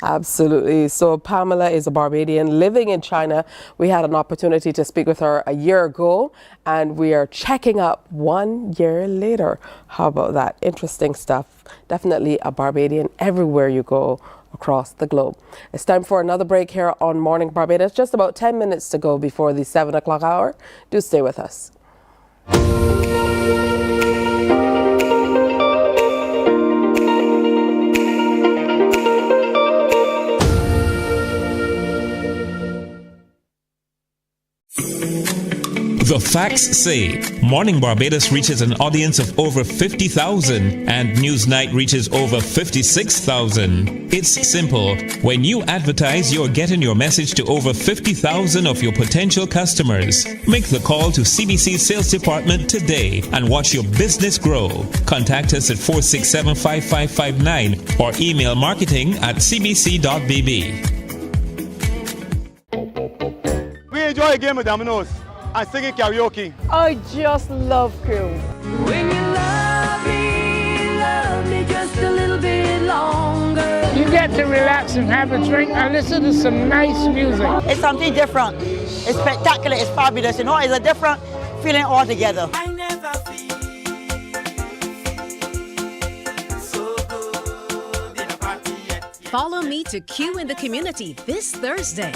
Absolutely. So Pamela is a Barbadian living in China. We had an opportunity to speak with her a year ago, and we are checking up 1 year later. How about that? Interesting stuff. Definitely a Barbadian everywhere you go across the globe. It's time for another break here on Morning Barbados. Just about 10 minutes to go before the 7 o'clock hour. Do stay with us. The facts say Morning Barbados reaches an audience of over 50,000 and Newsnight reaches over 56,000. It's simple. When you advertise, you're getting your message to over 50,000 of your potential customers. Make the call to CBC Sales Department today and watch your business grow. Contact us at 467-5559 or email marketing@cbc.bb. We enjoy a game of dominoes and singing karaoke. I just love crew. When you love me just a little bit longer. You get to relax and have a drink and listen to some nice music. It's something different. It's spectacular. It's fabulous. It's a different feeling altogether. I never feel so good in a party yet. Follow me to Q in the Community this Thursday.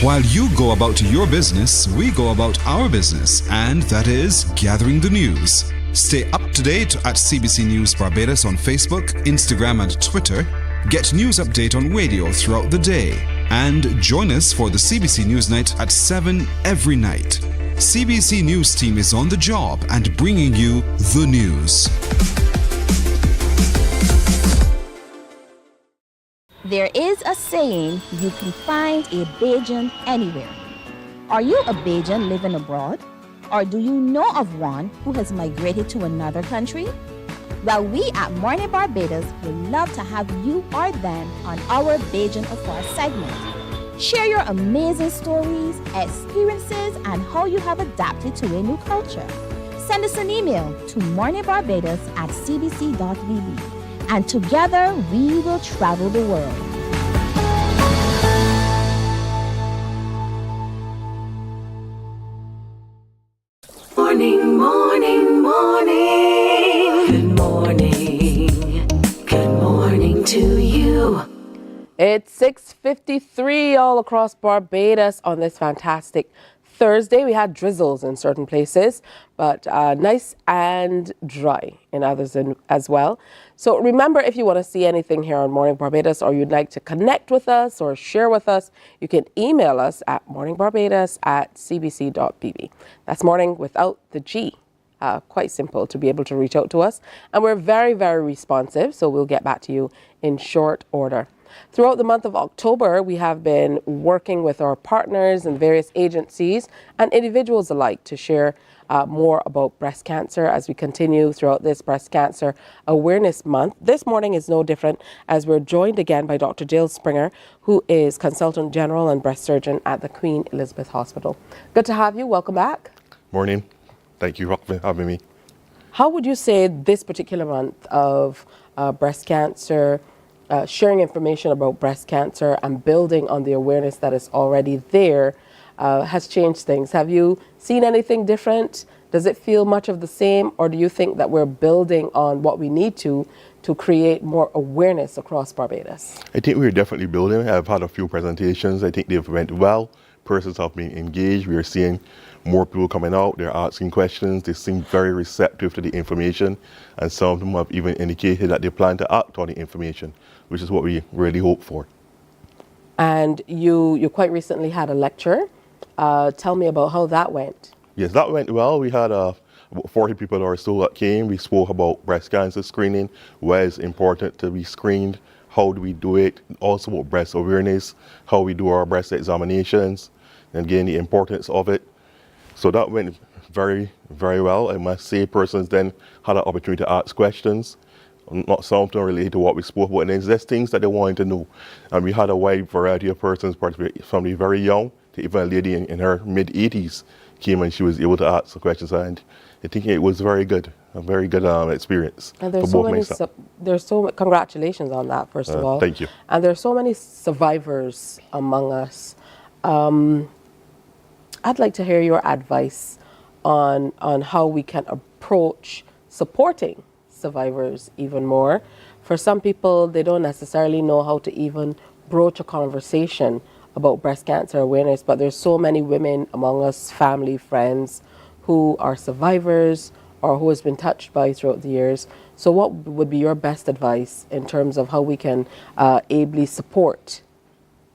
While you go about your business, we go about our business, and that is gathering the news. Stay up to date at CBC News Barbados on Facebook, Instagram, and Twitter. Get news update on radio throughout the day. And join us for the CBC News Night at 7 every night. CBC News team is on the job and bringing you the news. There is a saying, you can find a Bajan anywhere. Are you a Bajan living abroad? Or do you know of one who has migrated to another country? Well, we at Mornin Barbados would love to have you or them on our Bajan Affair segment. Share your amazing stories, experiences, and how you have adapted to a new culture. Send us an email to morninbarbados@cbc.bb. And together we will travel the world. Morning, morning, morning. Good morning. Good morning to you. It's 6:53 all across Barbados on this fantastic Thursday, we had drizzles in certain places, but nice and dry in others as well. So remember, if you want to see anything here on Morning Barbados, or you'd like to connect with us or share with us, you can email us at morningbarbados@cbc.bb. That's morning without the G. Quite simple to be able to reach out to us. And we're very, very responsive, so we'll get back to you in short order. Throughout the month of October, we have been working with our partners and various agencies and individuals alike to share more about breast cancer as we continue throughout this Breast Cancer Awareness Month. This morning is no different, as we're joined again by Dr. Jill Springer, who is Consultant General and Breast Surgeon at the Queen Elizabeth Hospital. Good to have you. Welcome back. Morning. Thank you for having me. How would you say this particular month of breast cancer, sharing information about breast cancer and building on the awareness that is already there, has changed things? Have you seen anything different? Does it feel much of the same, or do you think that we're building on what we need to create more awareness across Barbados? I think we're definitely building. I've had a few presentations. I think they've went well. Persons have been engaged. We are seeing more people coming out. They're asking questions. They seem very receptive to the information, and some of them have even indicated that they plan to act on the information, which is what we really hope for. And you quite recently had a lecture. Tell me about how that went. Yes, that went well. We had about 40 people or so that came. We spoke about breast cancer screening, why it's important to be screened, how do we do it, also about breast awareness, how we do our breast examinations, and again, the importance of it. So that went very, very well. I must say, persons then had an opportunity to ask questions, not something related to what we spoke about, and there's things that they wanted to know. And we had a wide variety of persons, from the very young to even a lady in her mid-80s came, and she was able to ask the questions, and I think it was very good, a very good experience. And there's congratulations on that, first of all. Thank you. And there's so many survivors among us. I'd like to hear your advice on how we can approach supporting survivors even more. For some people, they don't necessarily know how to even broach a conversation about breast cancer awareness, but there's so many women among us, family, friends, who are survivors or who has been touched by throughout the years. So what would be your best advice in terms of how we can ably support,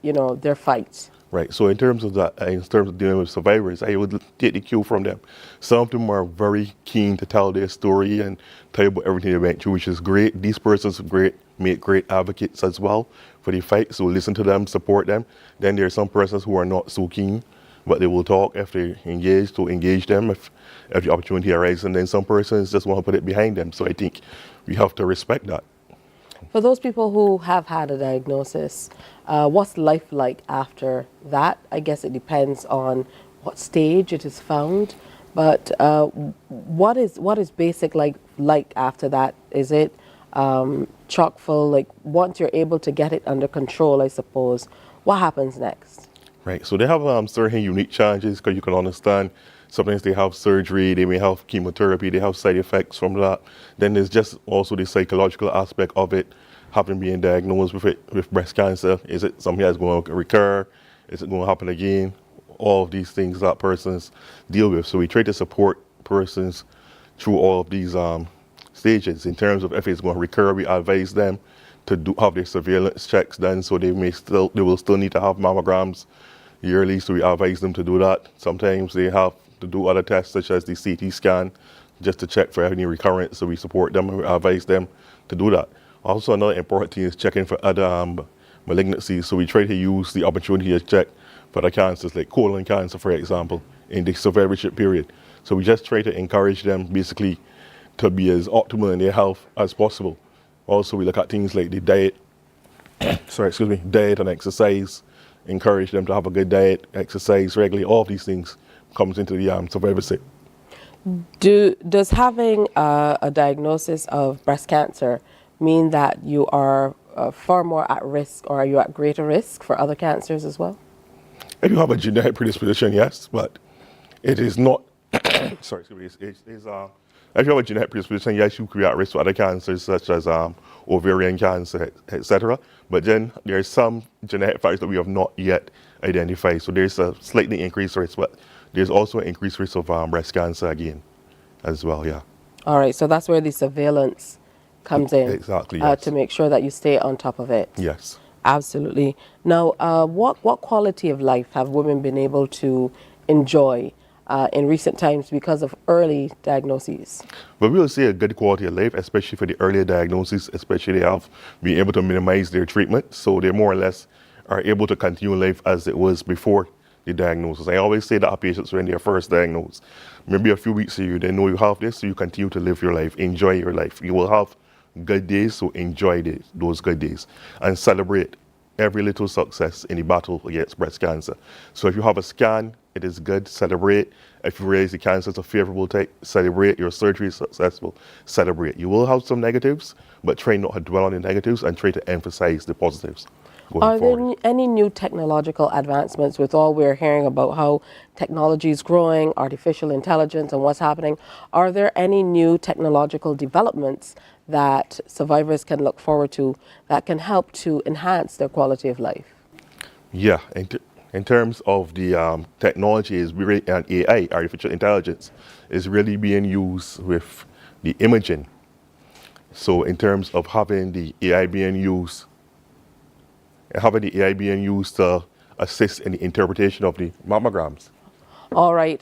their fight? Right. So in terms of that, in terms of dealing with survivors, I would take the cue from them. Some of them are very keen to tell their story and tell you about everything they went through, which is great. These persons are great, make great advocates as well for the fight. So listen to them, support them. Then there are some persons who are not so keen, but they will talk if they engage, to engage them if the opportunity arises. And then some persons just want to put it behind them. So I think we have to respect that. For those people who have had a diagnosis, what's life like after that? I guess it depends on what stage it is found, but what is basic like after that? Is it chock full? Like, once you're able to get it under control, I suppose, what happens next? Right. So they have certain unique challenges, because you can understand sometimes they have surgery, they may have chemotherapy, they have side effects from that. Then there's just also the psychological aspect of it, having been diagnosed with breast cancer. Is it something that's going to recur? Is it going to happen again? All of these things that persons deal with. So we try to support persons through all of these stages. In terms of if it's going to recur, we advise them to have their surveillance checks done, so they will still need to have mammograms yearly, so we advise them to do that. Sometimes they have to do other tests, such as the CT scan, just to check for any recurrence, so we support them and we advise them to do that. Also, another important thing is checking for other malignancies, so we try to use the opportunity to check for the cancers, like colon cancer, for example, in the survivorship period. So we just try to encourage them, basically, to be as optimal in their health as possible. Also, we look at things like the diet, diet and exercise, encourage them to have a good diet, exercise regularly. All of these things comes into the survivorship. Does having a diagnosis of breast cancer mean that you are far more at risk, or are you at greater risk for other cancers as well? If you have a genetic predisposition, yes, but it is not. If you have a genetic predisposition, yes, you could be at risk for other cancers such as ovarian cancer, etc. But then there are some genetic factors that we have not yet identified. So there's a slightly increased risk, but there's also an increased risk of breast cancer again as well, yeah. All right, so that's where the surveillance comes in. Exactly, yes. To make sure that you stay on top of it. Yes. Absolutely. Now, what quality of life have women been able to enjoy in recent times because of early diagnoses? But we will see a good quality of life, especially for the earlier diagnoses, especially they have been able to minimize their treatment, so they more or less are able to continue life as it was before the diagnosis. I always say that our patients when they are first diagnosed, maybe a few weeks ago, they know you have this, so you continue to live your life, enjoy your life. You will have good days, so enjoy those good days and celebrate every little success in the battle against breast cancer. So if you have a scan, it is good, celebrate. If you realize the cancer is a favorable type, celebrate. Your surgery is successful, celebrate. You will have some negatives, but try not to dwell on the negatives and try to emphasize the positives. Are there any new technological advancements with all we're hearing about how technology is growing, artificial intelligence and what's happening? Are there any new technological developments that survivors can look forward to that can help to enhance their quality of life? Yeah, in terms of the technology is really, and AI, artificial intelligence, is really being used with the imaging. So in terms of having the AI being used to assist in the interpretation of the mammograms. All right.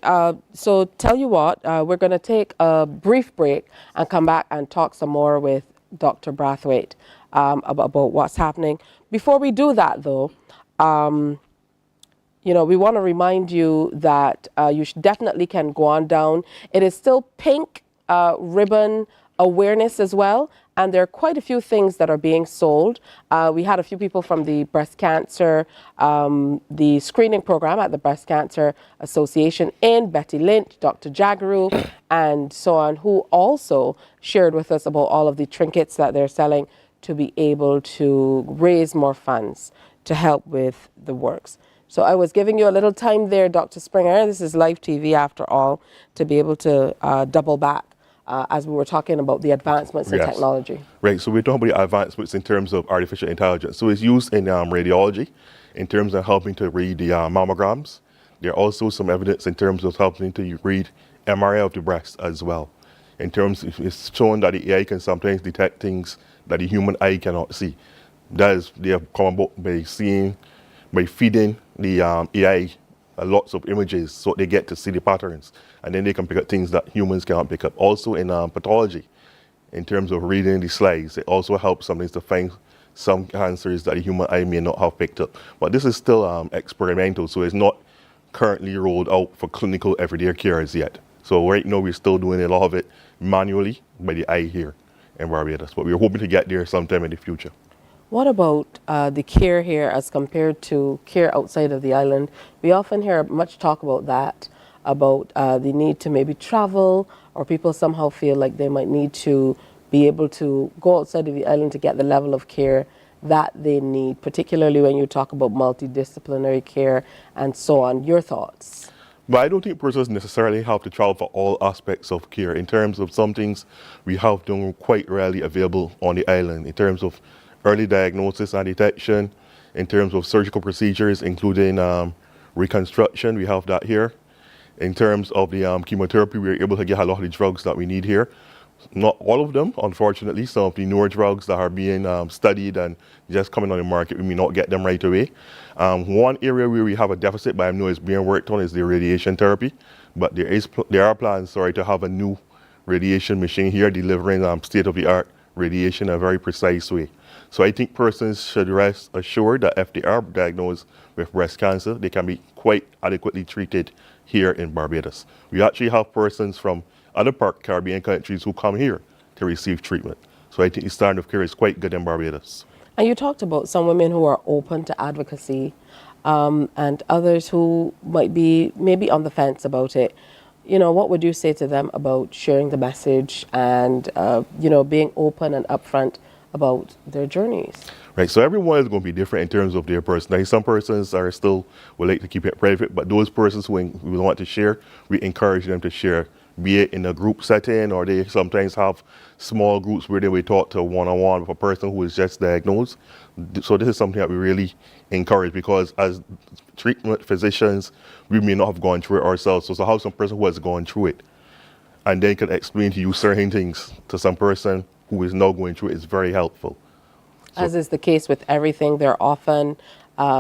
So tell you what, we're going to take a brief break and come back and talk some more with Dr. Brathwaite about what's happening. Before we do that, though, we want to remind you that you definitely can go on down. It is still Pink Ribbon Awareness as well. And there are quite a few things that are being sold. We had a few people from the breast cancer, the screening program at the Breast Cancer Association in, Betty Lynch, Dr. Jagaru, and so on, who also shared with us about all of the trinkets that they're selling to be able to raise more funds to help with the works. So I was giving you a little time there, Dr. Springer. This is live TV after all, to be able to double back. As we were talking about the advancements in technology. Right, so we're talking about advancements in terms of artificial intelligence. So it's used in radiology, in terms of helping to read the mammograms. There are also some evidence in terms of helping to read MRI of the breast as well. In terms of, it's shown that the AI can sometimes detect things that the human eye cannot see. That is, they have come about by feeding the AI lots of images so they get to see the patterns, and then they can pick up things that humans cannot pick up. Also in pathology, in terms of reading the slides, it also helps sometimes to find some cancers that the human eye may not have picked up. But this is still experimental, so it's not currently rolled out for clinical everyday care as yet. So right now we're still doing a lot of it manually by the eye here in Barbados, but we're hoping to get there sometime in the future. What about the care here as compared to care outside of the island? We often hear much talk about that, about the need to maybe travel, or people somehow feel like they might need to be able to go outside of the island to get the level of care that they need, particularly when you talk about multidisciplinary care and so on. Your thoughts? But I don't think persons necessarily have to travel for all aspects of care. In terms of some things we have them quite rarely available on the island, in terms of early diagnosis and detection, in terms of surgical procedures, including reconstruction, we have that here. In terms of the chemotherapy, we're able to get a lot of the drugs that we need here. Not all of them, unfortunately. Some of the newer drugs that are being studied and just coming on the market, we may not get them right away. One area where we have a deficit, but I know it's being worked on, is the radiation therapy. But there are plans, to have a new radiation machine here delivering state-of-the-art radiation in a very precise way. So I think persons should rest assured that if they are diagnosed with breast cancer, they can be quite adequately treated here in Barbados. We actually have persons from other Caribbean countries who come here to receive treatment. So I think the standard of care is quite good in Barbados. And you talked about some women who are open to advocacy and others who might be maybe on the fence about it. What would you say to them about sharing the message and, being open and upfront about their journeys? Right, so everyone is going to be different in terms of their personality. Some persons would like to keep it private, but those persons who we want to share, we encourage them to share be it in a group setting, or they sometimes have small groups where they will talk to one-on-one with a person who is just diagnosed. So this is something that we really encourage, because as treatment physicians, we may not have gone through it ourselves. So to have some person who has gone through it and they can explain to you certain things to some person who is now going through it is very helpful. As is the case with everything, there are often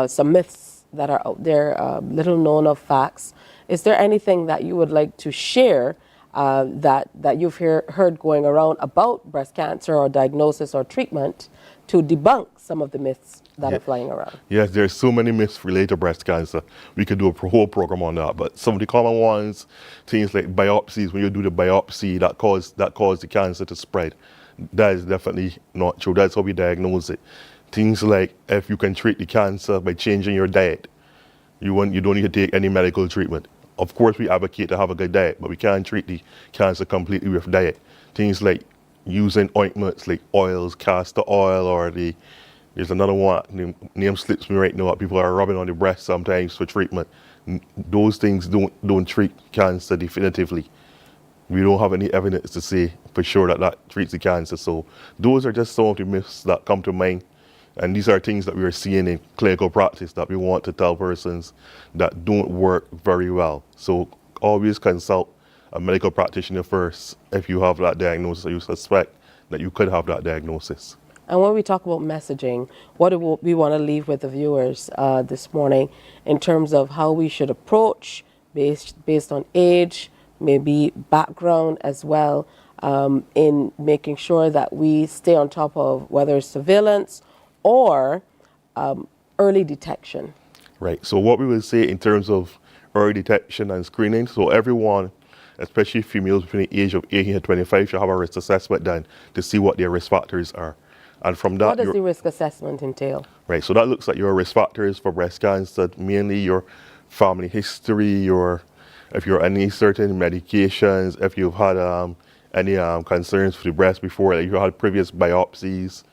some myths that are out there, little known of facts. Is there anything that you would like to share that you've heard going around about breast cancer or diagnosis or treatment to debunk some of the myths that are flying around? Yes, there's so many myths related to breast cancer. We could do a whole program on that, but some of the common ones, things like biopsies, when you do the biopsy, that cause the cancer to spread. That is definitely not true. That's how we diagnose it. Things like if you can treat the cancer by changing your diet, you don't need to take any medical treatment. Of course, we advocate to have a good diet, but we can't treat the cancer completely with diet. Things like using ointments like oils, castor oil, or there's another one, the name slips me right now, people are rubbing on the breast sometimes for treatment. Those things don't treat cancer definitively. We don't have any evidence to say for sure that treats the cancer. So those are just some of the myths that come to mind. And these are things that we are seeing in clinical practice that we want to tell persons that don't work very well. So always consult a medical practitioner first if you have that diagnosis or you suspect that you could have that diagnosis. And when we talk about messaging, what do we want to leave with the viewers this morning in terms of how we should approach based on age, maybe background as well, in making sure that we stay on top of whether it's surveillance or early detection? Right. So what we would say in terms of early detection and screening, so everyone, especially females between the age of 18 to 25, should have a risk assessment done to see what their risk factors are. And from that, what does the risk assessment entail? Right. So that looks at your risk factors for breast cancer, mainly your family history, if you're on any certain medications, if you've had any concerns for the breast before, like you had previous biopsies.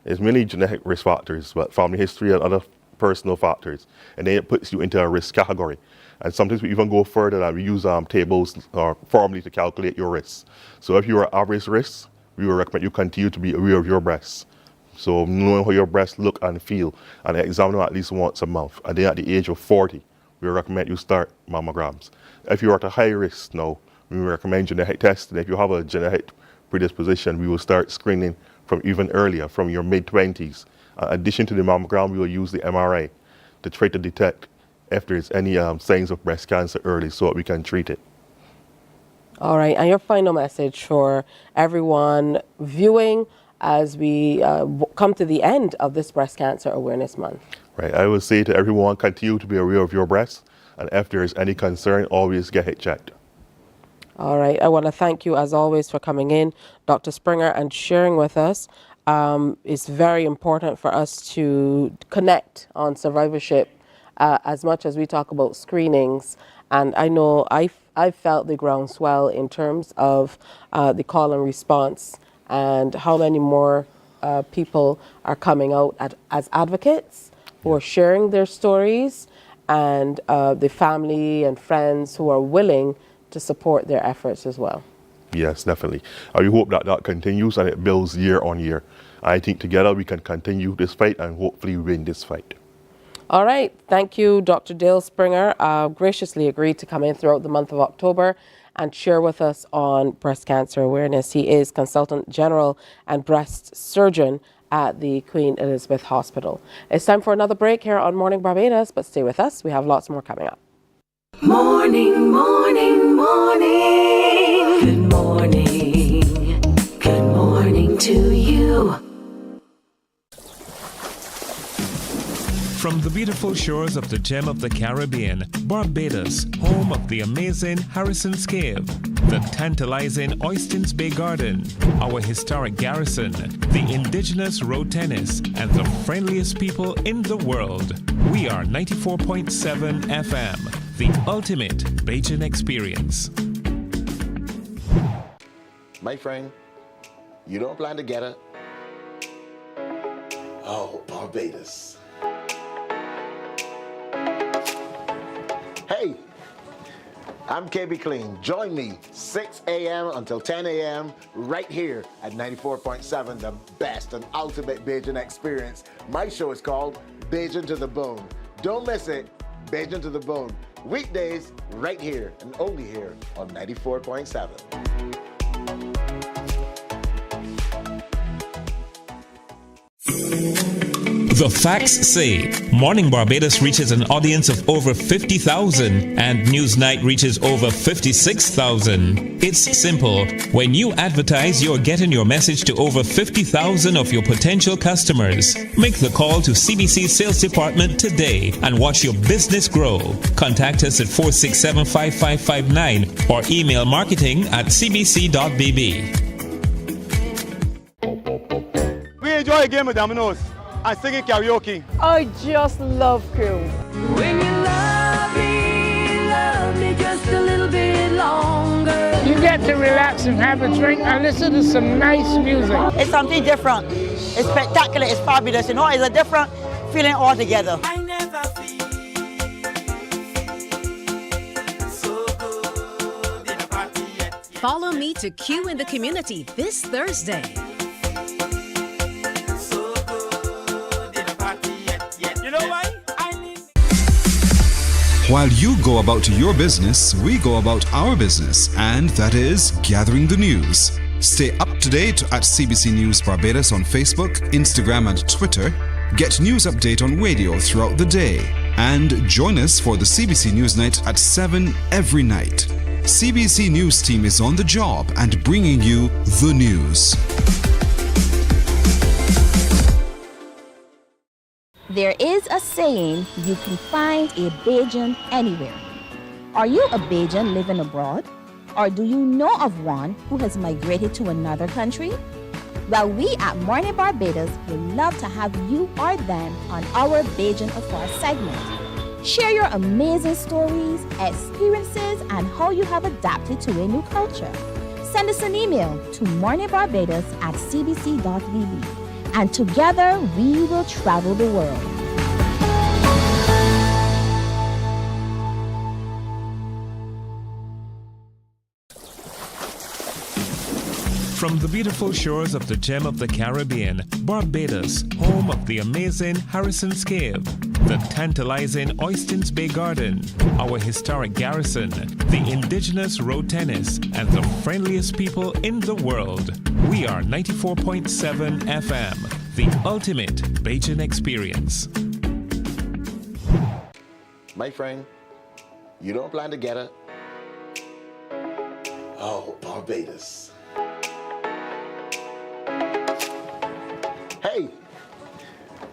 It's mainly genetic risk factors, but family history and other personal factors. And then it puts you into a risk category. And sometimes we even go further and we use tables or formulae to calculate your risks. So if you are average risk, we would recommend you continue to be aware of your breasts. So knowing how your breasts look and feel, and examine them at least once a month. And then at the age of 40, we recommend you start mammograms. If you are at a high risk now, we recommend genetic testing. If you have a genetic predisposition, we will start screening from even earlier, from your mid-20s. In addition to the mammogram, we will use the MRI to try to detect if there's any signs of breast cancer early so that we can treat it. All right, and your final message for everyone viewing as we come to the end of this Breast Cancer Awareness Month? Right, I would say to everyone, continue to be aware of your breast, and if there is any concern, always get it checked. All right, I want to thank you as always for coming in, Dr. Springer, and sharing with us. It's very important for us to connect on survivorship as much as we talk about screenings. And I know I felt the groundswell in terms of the call and response and how many more people are coming out as advocates who are sharing their stories, and the family and friends who are willing to support their efforts as well. Yes, definitely. We hope that continues and it builds year on year. I think together we can continue this fight and hopefully win this fight. All right. Thank you, Dr. Dale Springer. Graciously agreed to come in throughout the month of October and share with us on breast cancer awareness. He is Consultant General and Breast Surgeon at the Queen Elizabeth Hospital. It's time for another break here on Morning Barbados, but stay with us. We have lots more coming up. Morning, morning, morning. Good morning. Good morning to you. From the beautiful shores of the gem of the Caribbean, Barbados, home of the amazing Harrison's Cave, the tantalizing Oystins Bay Garden, our historic garrison, the indigenous road tennis, and the friendliest people in the world. We are 94.7 FM, the ultimate Bajan experience. My friend, you don't plan to get it? Oh, Barbados. Hey, I'm KB Clean. Join me 6 a.m. until 10 a.m. right here at 94.7, the best and ultimate Bajan experience. My show is called Bajan to the Bone. Don't miss it. Bajan to the Bone. Weekdays right here and only here on 94.7. The facts say Morning Barbados reaches an audience of over 50,000 and Newsnight reaches over 56,000. It's simple. When you advertise, you're getting your message to over 50,000 of your potential customers. Make the call to CBC Sales Department today and watch your business grow. Contact us at 467-5559 or email marketing@cbc.bb. We enjoy a game with Dominoes and singing karaoke. I just love crew. When you love me just a little bit longer. You get to relax and have a drink and listen to some nice music. It's something different. It's spectacular. It's fabulous. You know, it's a different feeling altogether. I never feel so good in a party yet. Follow me to Q in the Community this Thursday. While you go about your business, we go about our business, and that is gathering the news. Stay up to date at CBC News Barbados on Facebook, Instagram, and Twitter. Get news update on radio throughout the day. And join us for the CBC News Night at 7 every night. CBC News team is on the job and bringing you the news. There is a saying, you can find a Bajan anywhere. Are you a Bajan living abroad? Or do you know of one who has migrated to another country? Well, we at Mornin Barbados would love to have you or them on our Bajan Affair segment. Share your amazing stories, experiences, and how you have adapted to a new culture. Send us an email to morninbarbados@cbc.vb. And together we will travel the world. From the beautiful shores of the gem of the Caribbean, Barbados, home of the amazing Harrison's Cave, the tantalizing Oystins Bay Garden, our historic garrison, the indigenous road tennis, and the friendliest people in the world. We are 94.7 FM, the ultimate Bajan experience. My friend, you don't plan to get it? Oh, Barbados. Hey,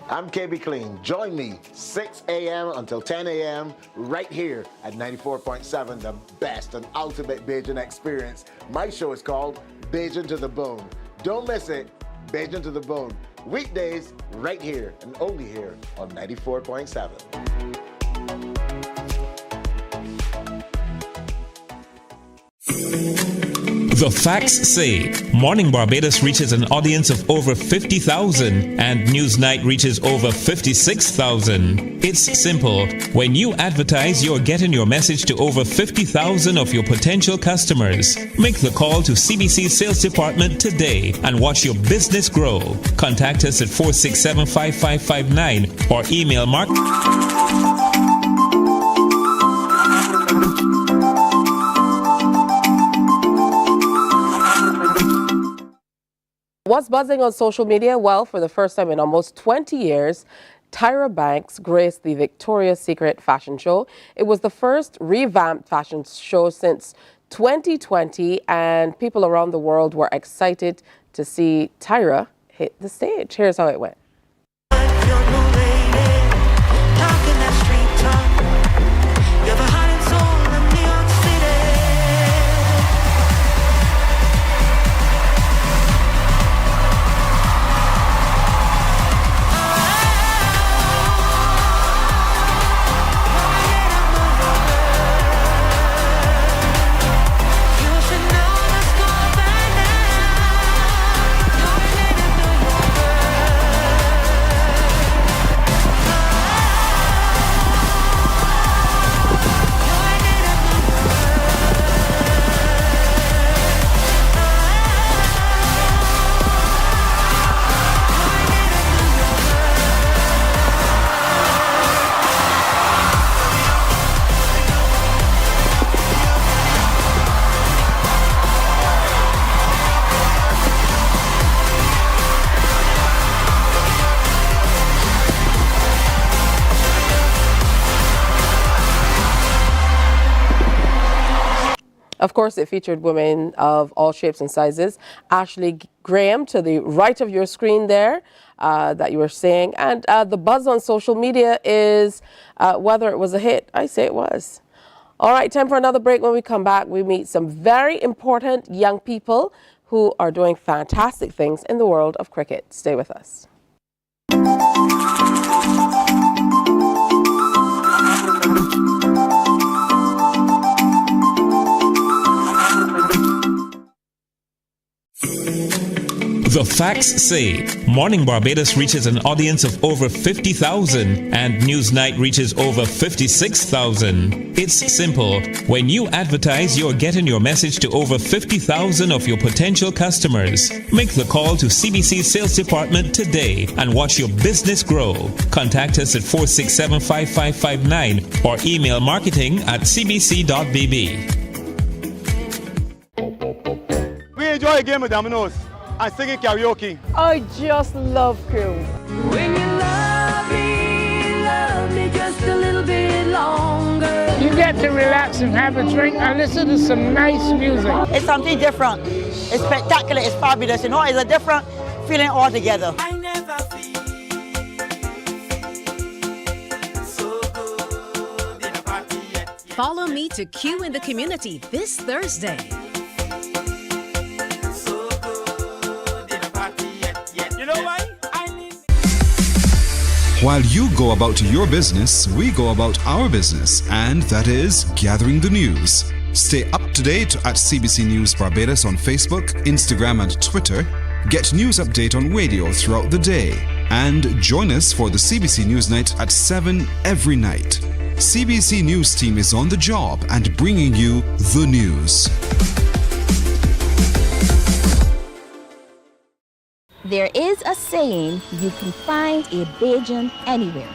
I'm KB Clean. Join me 6 a.m. until 10 a.m. right here at 94.7, the best and ultimate Bajan experience. My show is called Bajan to the Bone. Don't miss it. Bajan to the Bone. Weekdays right here and only here on 94.7. The facts say Morning Barbados reaches an audience of over 50,000 and Newsnight reaches over 56,000. It's simple. When you advertise, you're getting your message to over 50,000 of your potential customers. Make the call to CBC Sales Department today and watch your business grow. Contact us at 467-5559 or email What's buzzing on social media? Well, for the first time in almost 20 years, Tyra Banks graced the Victoria's Secret fashion show. It was the first revamped fashion show since 2020, and people around the world were excited to see Tyra hit the stage. Here's how it went. Of course, it featured women of all shapes and sizes. Ashley Graham to the right of your screen there that you were saying. And the buzz on social media is whether it was a hit. I say it was. All right, time for another break. When we come back, we meet some very important young people who are doing fantastic things in the world of cricket. Stay with us. The facts say Morning Barbados reaches an audience of over 50,000 and Newsnight reaches over 56,000. It's simple. When you advertise, you're getting your message to over 50,000 of your potential customers. Make the call to CBC Sales Department today and watch your business grow. Contact us at 467-5559 or email marketing@cbc.bb. We enjoy a game of dominoes and singing karaoke. I just love crew. When you love me just a little bit longer. You get to relax and have a drink and listen to some nice music. It's something different. It's spectacular. It's fabulous. You know, it's a different feeling altogether. I never feel so good in a party yet. Follow me to Q in the Community this Thursday. While you go about your business, we go about our business, and that is gathering the news. Stay up to date at CBC News Barbados on Facebook, Instagram, and Twitter. Get news update on radio throughout the day. And join us for the CBC News Night at 7 every night. CBC News team is on the job and bringing you the news. There is a saying, you can find a Bajan anywhere.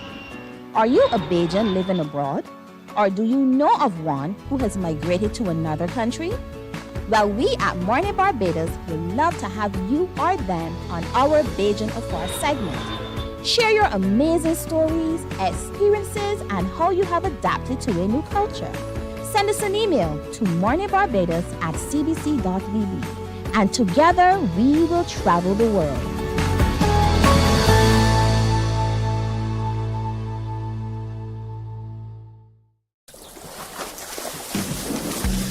Are you a Bajan living abroad? Or do you know of one who has migrated to another country? Well, we at Mornin Barbados would love to have you or them on our Bajan Affair segment. Share your amazing stories, experiences, and how you have adapted to a new culture. Send us an email to morninbarbados@cbc.bb. And together we will travel the world.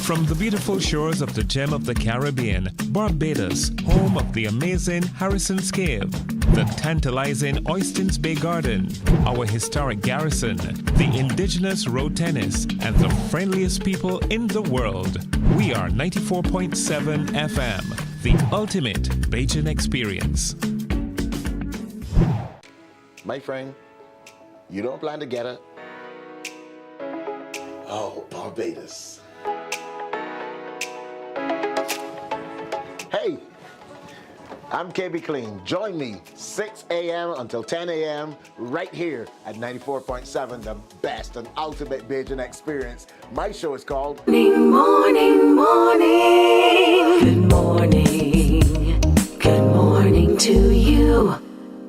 From the beautiful shores of the gem of the Caribbean, Barbados, home of the amazing Harrison's Cave, the tantalizing Oystins Bay Garden, our historic garrison, the indigenous road tennis, and the friendliest people in the world. We are 94.7 FM, the ultimate Bajan experience. My friend, you don't plan to get it? Oh, Barbados. Hey, I'm KB Clean. Join me 6 a.m. until 10 a.m. right here at 94.7, the best and ultimate Bajan experience. My show is called Morning, morning, morning. Good morning. Good morning to you.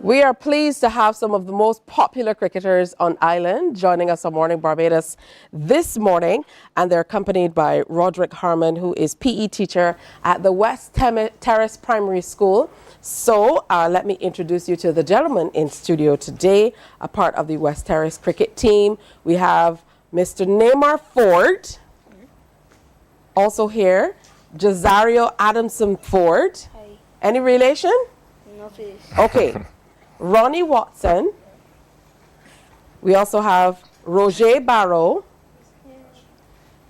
We are pleased to have some of the most popular cricketers on island joining us on Morning Barbados this morning, and they're accompanied by Roderick Harmon, who is PE teacher at the West Terrace Primary School. So let me introduce you to the gentleman in studio today, a part of the West Terrace cricket team. We have Mr. Neymar Ford, also here, Jazario Adamson Ford. Hi. Any relation? No, please. Okay. Ronnie Watson. We also have Roger Barrow.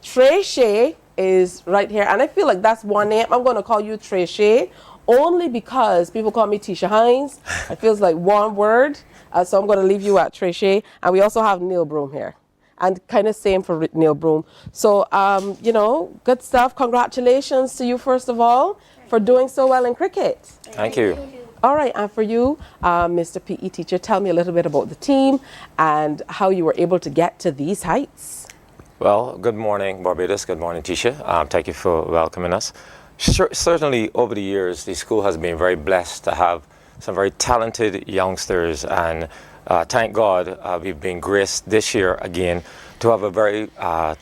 Trey Shea is right here. And I feel like that's one name. I'm going to call you Trey Shea only because people call me Tisha Hines. It feels like one word. So I'm going to leave you at Trey Shea. And we also have Neil Broom here. And kind of same for Neil Broom. So, you know, good stuff. Congratulations to you, first of all, for doing so well in cricket. Thank you. All right, and for you, Mr. PE teacher, tell me a little bit about the team and how you were able to get to these heights. Well, good morning, Barbados. Good morning, Tisha. Thank you for welcoming us. Certainly, over the years, the school has been very blessed to have some very talented youngsters, and thank God we've been graced this year again to have a very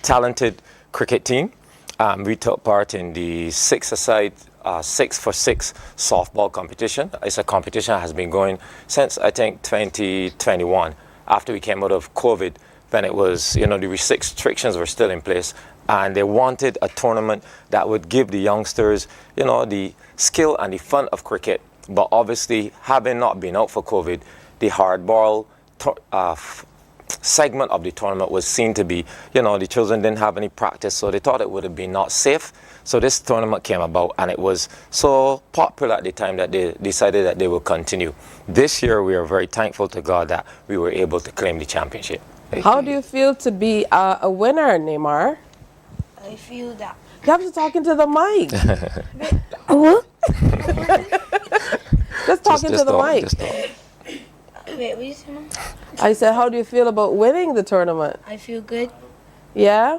talented cricket team. We took part in the 6-a-side 6-for-6 softball competition. It's a competition that has been going since, I think, 2021, after we came out of COVID, when it was, the restrictions were still in place, and they wanted a tournament that would give the youngsters, the skill and the fun of cricket. But obviously, having not been out for COVID, the hardball segment of the tournament was seen to be, the children didn't have any practice, so they thought it would have been not safe. So this tournament came about, and it was so popular at the time that they decided that they would continue. This year, we are very thankful to God that we were able to claim the championship. How do you feel to be a winner, Neymar? I feel that. You have to talk into the mic. What? Just talking to the mic. Wait, what you saying? I said, how do you feel about winning the tournament? I feel good. Yeah?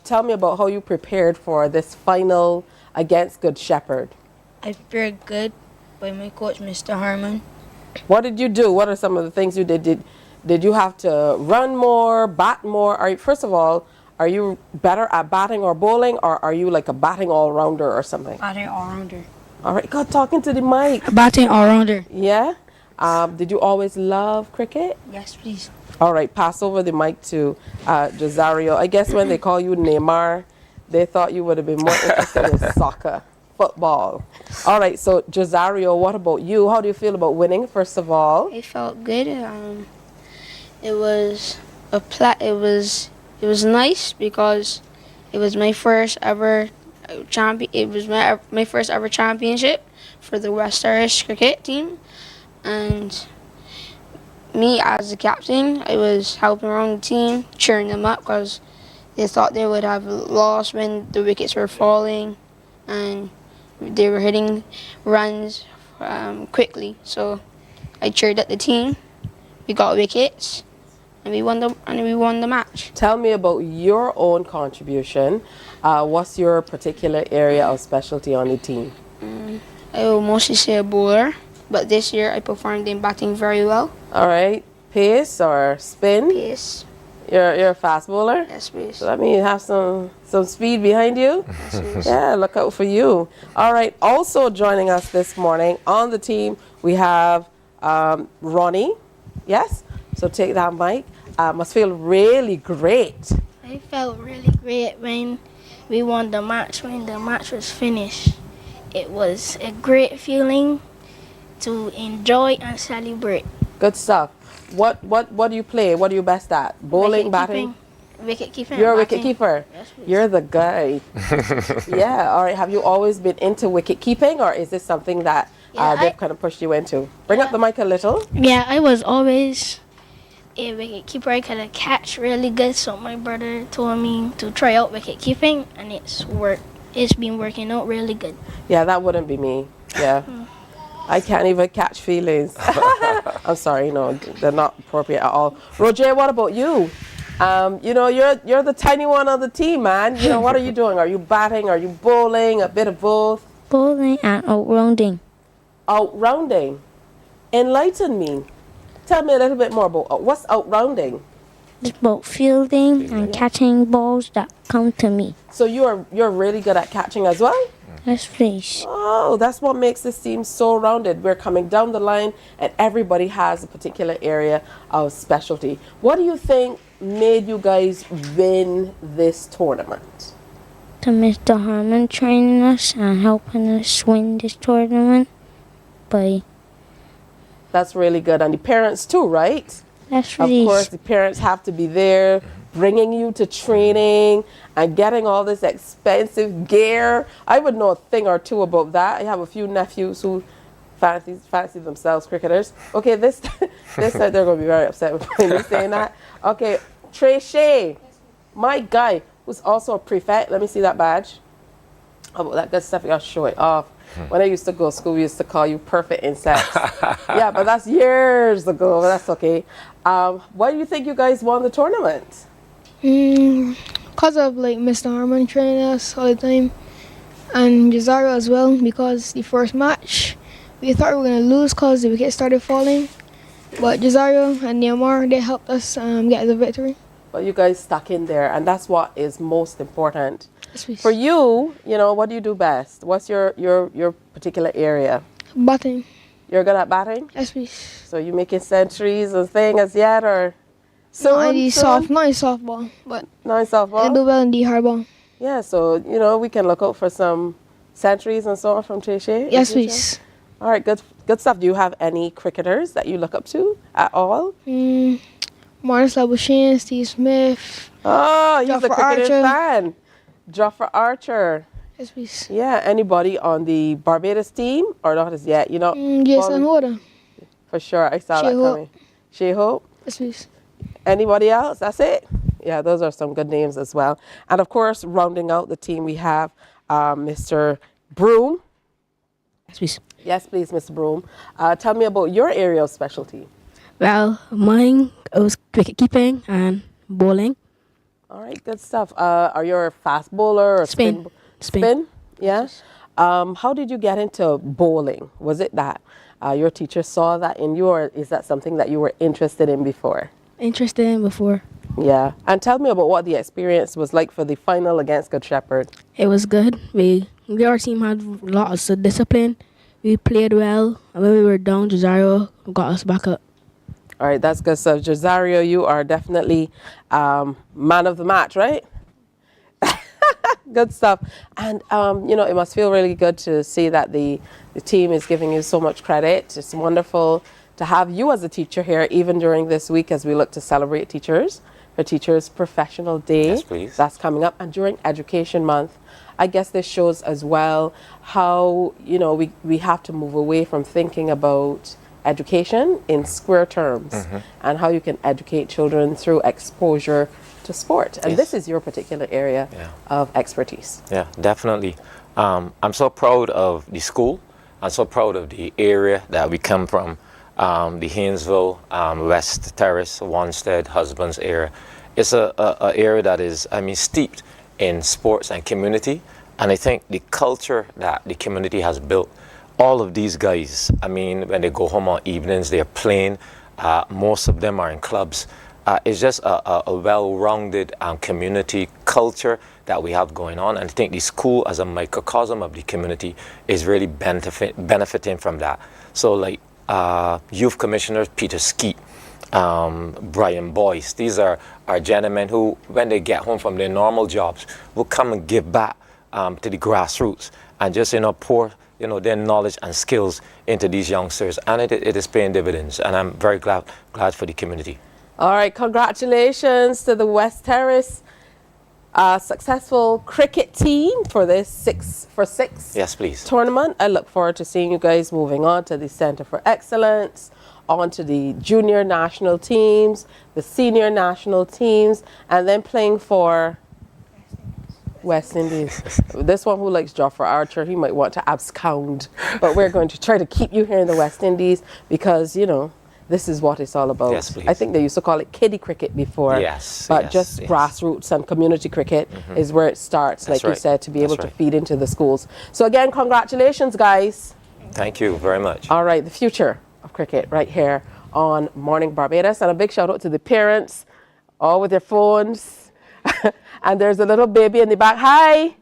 Tell me about how you prepared for this final against Good Shepherd. I prepared good by my coach, Mr. Harmon. What did you do? What are some of the things you did? Did you have to run more, bat more? First of all, are you better at batting or bowling, or are you like a batting all-rounder or something? Batting all-rounder. All right, go talking to the mic. Batting all-rounder. Yeah? Did you always love cricket? Yes, please. All right, pass over the mic to Josario. I guess when they call you Neymar, they thought you would have been more interested in soccer, football. All right, so Josario, what about you? How do you feel about winning, first of all? I felt good. It was nice because it was my first ever my first ever championship for the West Irish cricket team, and me as the captain, I was helping around the team, cheering them up because they thought they would have lost when the wickets were falling and they were hitting runs quickly. So I cheered at the team. We got wickets and we won the match. Tell me about your own contribution. What's your particular area of specialty on the team? I will mostly say a bowler, but this year I performed in batting very well. All right. Pace or spin? Pace. You're a fast bowler? Yes, please. So that means you have some speed behind you? Yes, yeah, look out for you. All right. Also joining us this morning on the team, we have Ronnie. Yes? So take that mic. Must feel really great. I felt really great when we won the match, when the match was finished. It was a great feeling to enjoy and celebrate. Good stuff. What do you play? What are you best at? Bowling, batting? Wicket keeping. You're a wicket keeper? Yes, please. You're the guy. Yeah, all right. Have you always been into wicket keeping, or is this something that they've kind of pushed you into? Bring up the mic a little. Yeah, I was always a wicket keeper. I could catch really good, so my brother told me to try out wicket keeping, and it's worked. It's been working out really good. Yeah, that wouldn't be me. Yeah. I can't even catch feelings. I'm sorry, they're not appropriate at all. Roger, what about you? You're the tiny one on the team, man. What are you doing? Are you batting? Are you bowling? A bit of both? Bowling and out-rounding. Out-rounding? Enlighten me. Tell me a little bit more about what's out-rounding? It's about fielding and catching balls that come to me. So you're really good at catching as well? Yes, please. Oh, that's what makes this team so rounded. We're coming down the line and everybody has a particular area of specialty. What do you think made you guys win this tournament? To Mr. Harmon training us and helping us win this tournament. That's really good. And the parents too, right? That's right. Of course, the parents have to be there, bringing you to training and getting all this expensive gear. I would know a thing or two about that. I have a few nephews who fancy themselves cricketers. Okay, this side they're going to be very upset with me saying that. Okay, Trey Shea, my guy, who's also a prefect. Let me see that badge. Oh, that good stuff, you got to show it off. When I used to go to school, we used to call you Perfect Insects. Yeah, but that's years ago, but that's okay. Why do you think you guys won the tournament? Because of Mr. Harmon training us all the time, and Josario as well, because the first match, we thought we were going to lose because the wicket started falling. But Josario and Neymar, they helped us get the victory. Well, you guys stuck in there, and that's what is most important. Yes, please. For you, what do you do best? What's your particular area? Batting. You're good at batting? Yes, please. So you making centuries and thing as yet, or soon? Not in softball, but not in softball. I do well in the hardball. Yeah, so we can look out for some centuries and so on from Tisha. Yes, please. All right, good stuff. Do you have any cricketers that you look up to at all? Mornin Barbados, Steve Smith. Oh, he's a cricketing fan. Joffrey Archer. Yes, please. Yeah, anybody on the Barbados team or not as yet? Yes, and Hoda. For sure, I saw that coming. She-Hope? Yes, please. Anybody else? That's it? Yeah, those are some good names as well. And of course, rounding out the team, we have Mr. Broom. Yes, please. Yes, please, Mr. Broom. Tell me about your area of specialty. Well, mine was cricket keeping and bowling. All right, good stuff. Are you a fast bowler or spin? Spin? Yeah. How did you get into bowling? Was it that your teacher saw that in you, or is that something that you were interested in before? Interested in before. Yeah. And tell me about what the experience was like for the final against Good Shepherd. It was good. Our team had lots of discipline. We played well. And when we were down, Josario got us back up. All right, that's good. So, Josario, you are definitely man of the match, right? Good stuff. And, it must feel really good to see that the team is giving you so much credit. It's wonderful to have you as a teacher here, even during this week as we look to celebrate teachers, for Teachers Professional Day. Yes, please. That's coming up. And during Education Month, I guess this shows as well how, we have to move away from thinking about education in square terms and how you can educate children through exposure to sport. And this is your particular area of expertise. Yeah, definitely. I'm so proud of the school. I'm so proud of the area that we come from, the Haynesville, West Terrace, Wanstead, Husbands area. It's a area that is, steeped in sports and community. And I think the culture that the community has built, all of these guys, when they go home on evenings, they're playing. Most of them are in clubs. It's just a well-rounded community culture that we have going on. And I think the school, as a microcosm of the community, is really benefiting from that. So like Youth Commissioner Peter Skeet, Brian Boyce, these are gentlemen who, when they get home from their normal jobs, will come and give back to the grassroots and just, pour their knowledge and skills into these youngsters, and it is paying dividends, and I'm very glad for the community. All right, congratulations to the West Terrace successful cricket team for this 6-for-6 yes, please. tournament. I look forward to seeing you guys moving on to the Center for Excellence, on to the junior national teams, the senior national teams, and then playing for West Indies. This one who likes Joffrey Archer, he might want to abscond, but we're going to try to keep you here in the West Indies because, this is what it's all about. Yes, please. I think they used to call it kiddie cricket before. Yes. But just grassroots and community cricket is where it starts, That's like you said, to be able to feed into the schools. So again, congratulations, guys. Thank you very much. All right, the future of cricket right here on Morning Barbados. And a big shout out to the parents, all with their phones. And there's a little baby in the back. Hi.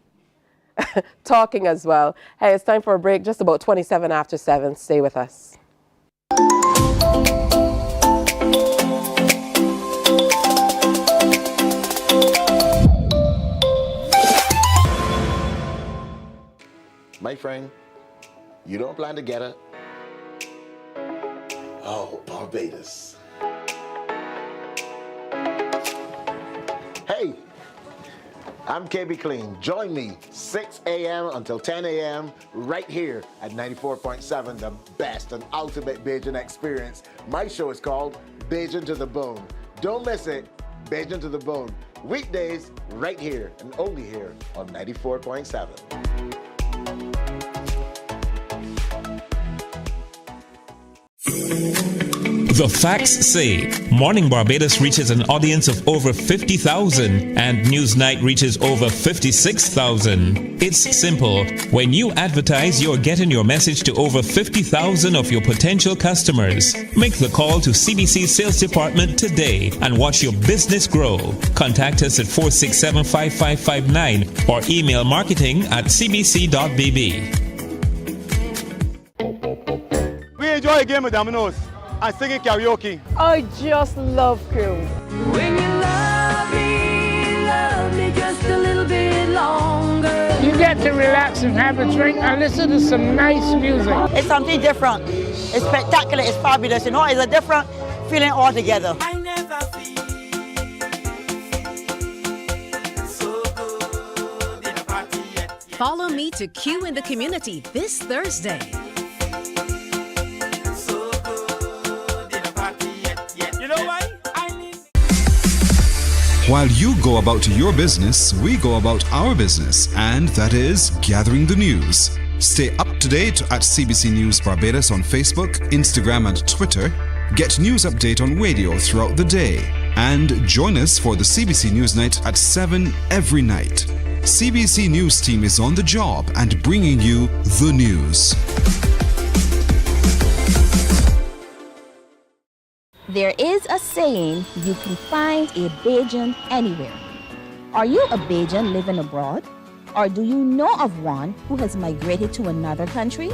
Talking as well. Hey, it's time for a break. Just about 27 after 7. Stay with us. My friend, you don't plan to get it. Oh, Barbados. Hey, I'm KB Clean. Join me 6 a.m. until 10 a.m. right here at 94.7, the best and ultimate Bajan experience. My show is called Bajan to the Bone. Don't miss it, Bajan to the Bone. Weekdays right here and only here on 94.7. The facts say Morning Barbados reaches an audience of over 50,000 and Newsnight reaches over 56,000. It's simple. When you advertise, you're getting your message to over 50,000 of your potential customers. Make the call to CBC Sales Department today and watch your business grow. Contact us at 467-5559 or email marketing@cbc.bb. We enjoy a game of dominoes and singing karaoke. I just love crew. When you love me just a little bit longer. You get to relax and have a drink and listen to some nice music. It's something different. It's spectacular. It's fabulous. You know, it's a different feeling altogether. Follow me to Q in the Community this Thursday. While you go about your business, we go about our business, and that is gathering the news. Stay up to date at CBC News Barbados on Facebook, Instagram, and Twitter. Get news update on radio throughout the day. And join us for the CBC News Night at 7 every night. CBC News team is on the job and bringing you the news. There is a saying, you can find a Bajan anywhere. Are you a Bajan living abroad? Or do you know of one who has migrated to another country?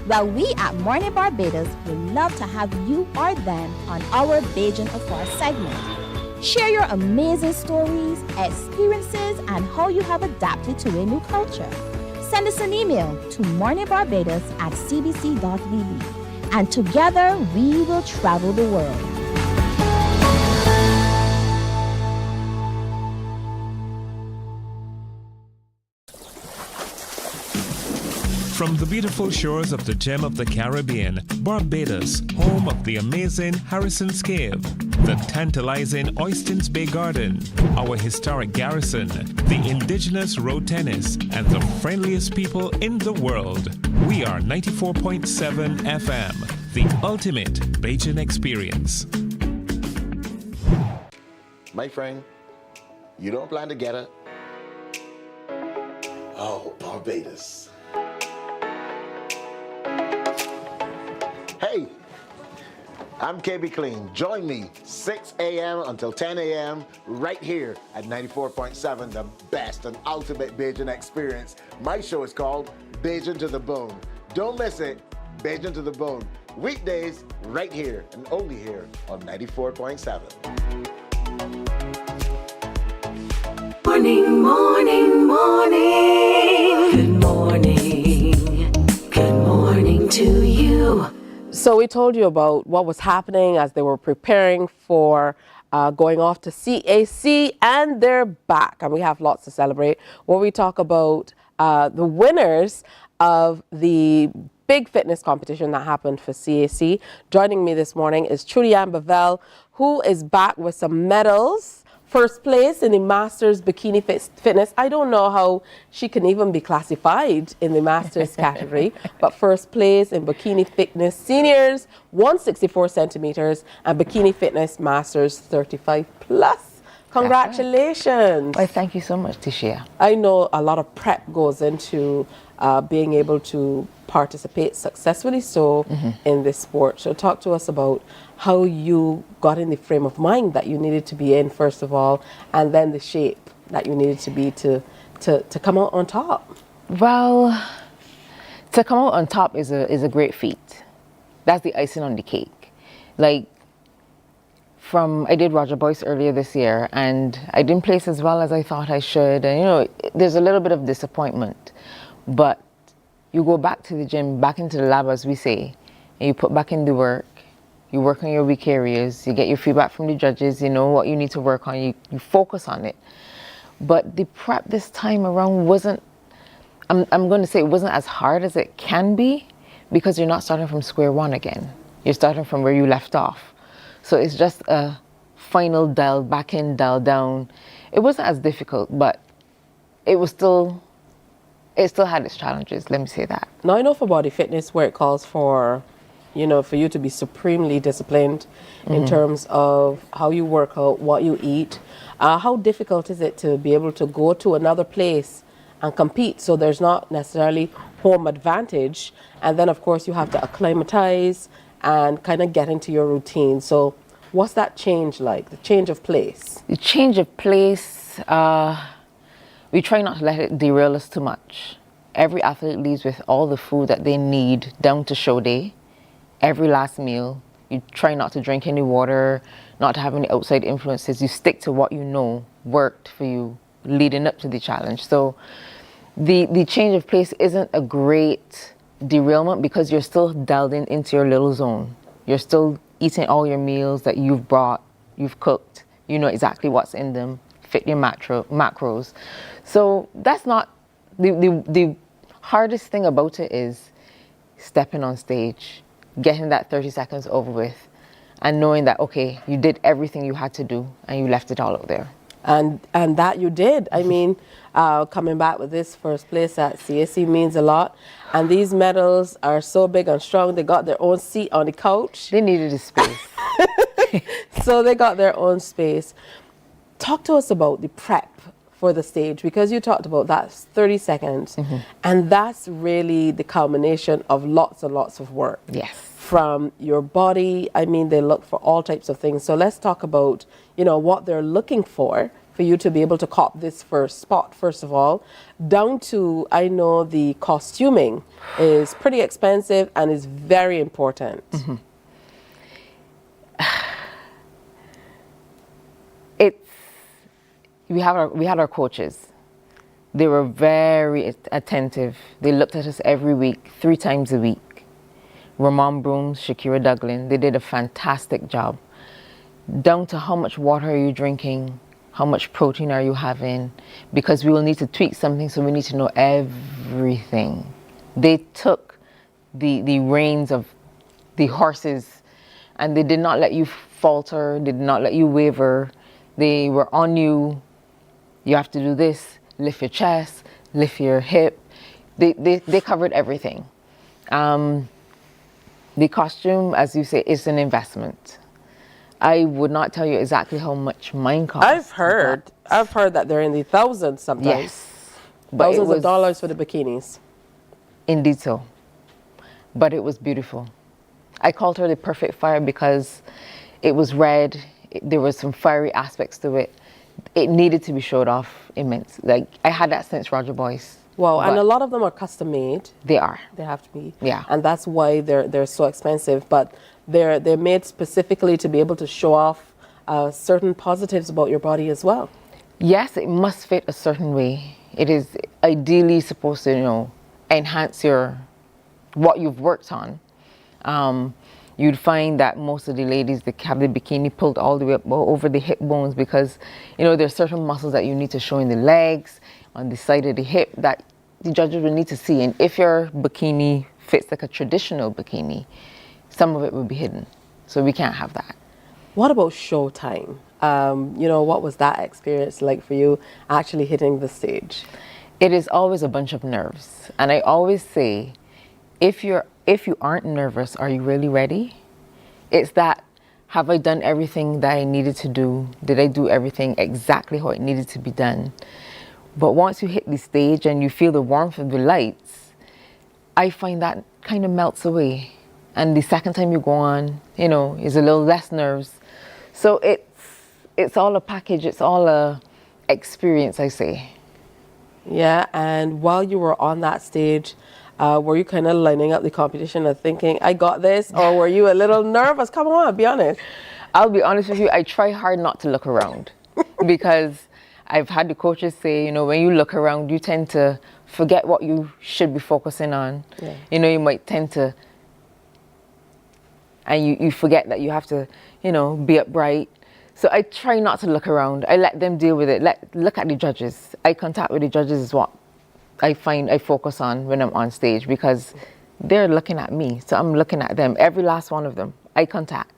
Well, we at Mornin Barbados would love to have you or them on our Bajan Affair segment. Share your amazing stories, experiences, and how you have adapted to a new culture. Send us an email to morninbarbados@cbc.bb. And together we will travel the world. From the beautiful shores of the gem of the Caribbean, Barbados, home of the amazing Harrison's Cave, the tantalizing Oystins Bay Garden, our historic garrison, the indigenous road tennis, and the friendliest people in the world. We are 94.7 FM, the ultimate Bajan experience. My friend, you don't plan to get it? Oh, Barbados. Hey, I'm KB Clean. Join me 6 a.m. until 10 a.m. right here at 94.7, the best and ultimate Bajan experience. My show is called Bajan to the Bone. Don't miss it, Bajan to the Bone. Weekdays right here and only here on 94.7. Morning, morning, morning. Good morning. Good morning to you. So we told you about what was happening as they were preparing for going off to CAC, and they're back, and we have lots to celebrate. Where we talk about the winners of the big fitness competition that happened for CAC. Joining me this morning is Trudy Ann Bavell, who is back with some medals. First place in the Masters Bikini Fitness. I don't know how she can even be classified in the Masters category, but first place in Bikini Fitness Seniors, 164 centimeters, and Bikini Fitness Masters 35 plus. Congratulations. Well, thank you so much, Tishia. I know a lot of prep goes into being able to participate successfully in this sport. So talk to us about how you got in the frame of mind that you needed to be in, first of all, and then the shape that you needed to be to come out on top. Well, to come out on top is a great feat. That's the icing on the cake. Like, I did Roger Boyce earlier this year, and I didn't place as well as I thought I should. And, you know, there's a little bit of disappointment. But you go back to the gym, back into the lab, as we say, and you put back in the work. You work on your weak areas. You get your feedback from the judges. You know what you need to work on. You focus on it. But the prep this time around wasn't, I'm going to say it wasn't as hard as it can be, because you're not starting from square one again. You're starting from where you left off. So it's just a final dial back in, dial down. It wasn't as difficult, but it still had its challenges, let me say that. Now I know for body fitness where it calls for you know, for you to be supremely disciplined in terms of how you work out, what you eat. How difficult is it to be able to go to another place and compete? So there's not necessarily home advantage. And then, of course, you have to acclimatize and kind of get into your routine. So what's that change like, the change of place? The change of place, we try not to let it derail us too much. Every athlete leaves with all the food that they need down to show day. Every last meal, you try not to drink any water, not to have any outside influences. You stick to what you know worked for you leading up to the challenge. So the change of place isn't a great derailment because you're still dialed into your little zone. You're still eating all your meals that you've brought, you've cooked, you know exactly what's in them, fit your macros. So that's not, the hardest thing about it is stepping on stage, getting that 30 seconds over with, and knowing that, okay, you did everything you had to do and you left it all out there. And that you did. I mean, coming back with this first place at CAC means a lot. And these medals are so big and strong, they got their own seat on the couch. They needed a space. So they got their own space. Talk to us about the prep for the stage, because you talked about that 30 seconds. And that's really the culmination of lots and lots of work. Yes. From your body, I mean, they look for all types of things. So let's talk about, you know, what they're looking for you to be able to cop this first spot, first of all, down to, I know the costuming is pretty expensive and is very important. We had our coaches. They were very attentive. They looked at us every week, 3 times a week. Ramon Brooms, Shakira Duglin, they did a fantastic job. Down to how much water are you drinking, how much protein are you having, because we will need to tweak something, so we need to know everything. They took the reins of the horses, and they did not let you falter, they did not let you waver. They were on you. You have to do this, lift your chest, lift your hip. They covered everything. The costume, as you say, is an investment. I would not tell you exactly how much mine cost. I've heard that they're in the thousands sometimes. Yes. But thousands of dollars for the bikinis. Indeed so. But it was beautiful. I called her the perfect fire because it was red. There was some fiery aspects to it. It needed to be showed off immense. Like, I had that since Roger Boyce. Wow, and a lot of them are custom made. They are. They have to be. Yeah. And that's why they're so expensive. But they're made specifically to be able to show off certain positives about your body as well. Yes, it must fit a certain way. It is ideally supposed to, you know, enhance what you've worked on. You'd find that most of the ladies, they have the bikini pulled all the way up over the hip bones because, you know, there's certain muscles that you need to show in the legs, on the side of the hip, that the judges will need to see. And if your bikini fits like a traditional bikini, some of it will be hidden. So we can't have that. What about showtime? You know, what was that experience like for you actually hitting the stage? It is always a bunch of nerves. And I always say, if you aren't nervous, are you really ready? It's that, have I done everything that I needed to do? Did I do everything exactly how it needed to be done? But once you hit the stage and you feel the warmth of the lights, I find that kind of melts away. And the second time you go on, you know, is a little less nerves. So it's all a package, it's all a experience, I say. Yeah, and while you were on that stage, were you kind of lining up the competition and thinking, I got this? Or were you a little nervous? Come on, be honest. I'll be honest with you, I try hard not to look around because I've had the coaches say, you know, when you look around, you tend to forget what you should be focusing on. Yeah. You know, you might tend to, and you forget that you have to, you know, be upright. So I try not to look around. I let them deal with it. Look at the judges. Eye contact with the judges is what I find I focus on when I'm on stage because they're looking at me. So I'm looking at them, every last one of them. Eye contact.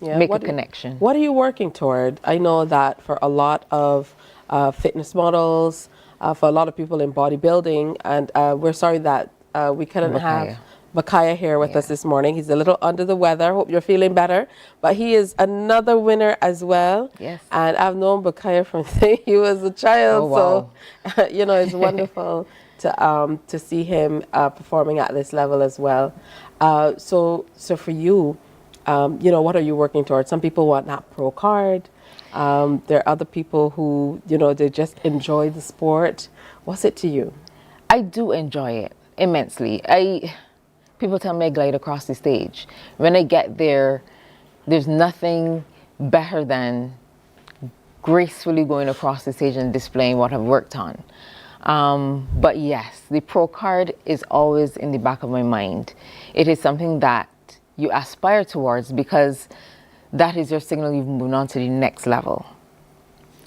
Yeah, make a connection. What are you working toward? I know that for a lot of fitness models, for a lot of people in bodybuilding, and we're sorry that we couldn't have Bakaya here with us this morning. He's a little under the weather. Hope you're feeling better. But he is another winner as well. Yes. And I've known Bakaya from since he was a child. Oh, wow. So, you know, it's wonderful to see him performing at this level as well. So for you, you know, what are you working towards? Some people want that pro card. There are other people who, you know, they just enjoy the sport. What's it to you? I do enjoy it immensely. People tell me I glide across the stage. When I get there, there's nothing better than gracefully going across the stage and displaying what I've worked on. But yes, the pro card is always in the back of my mind. It is something that you aspire towards because that is your signal you've moved on to the next level.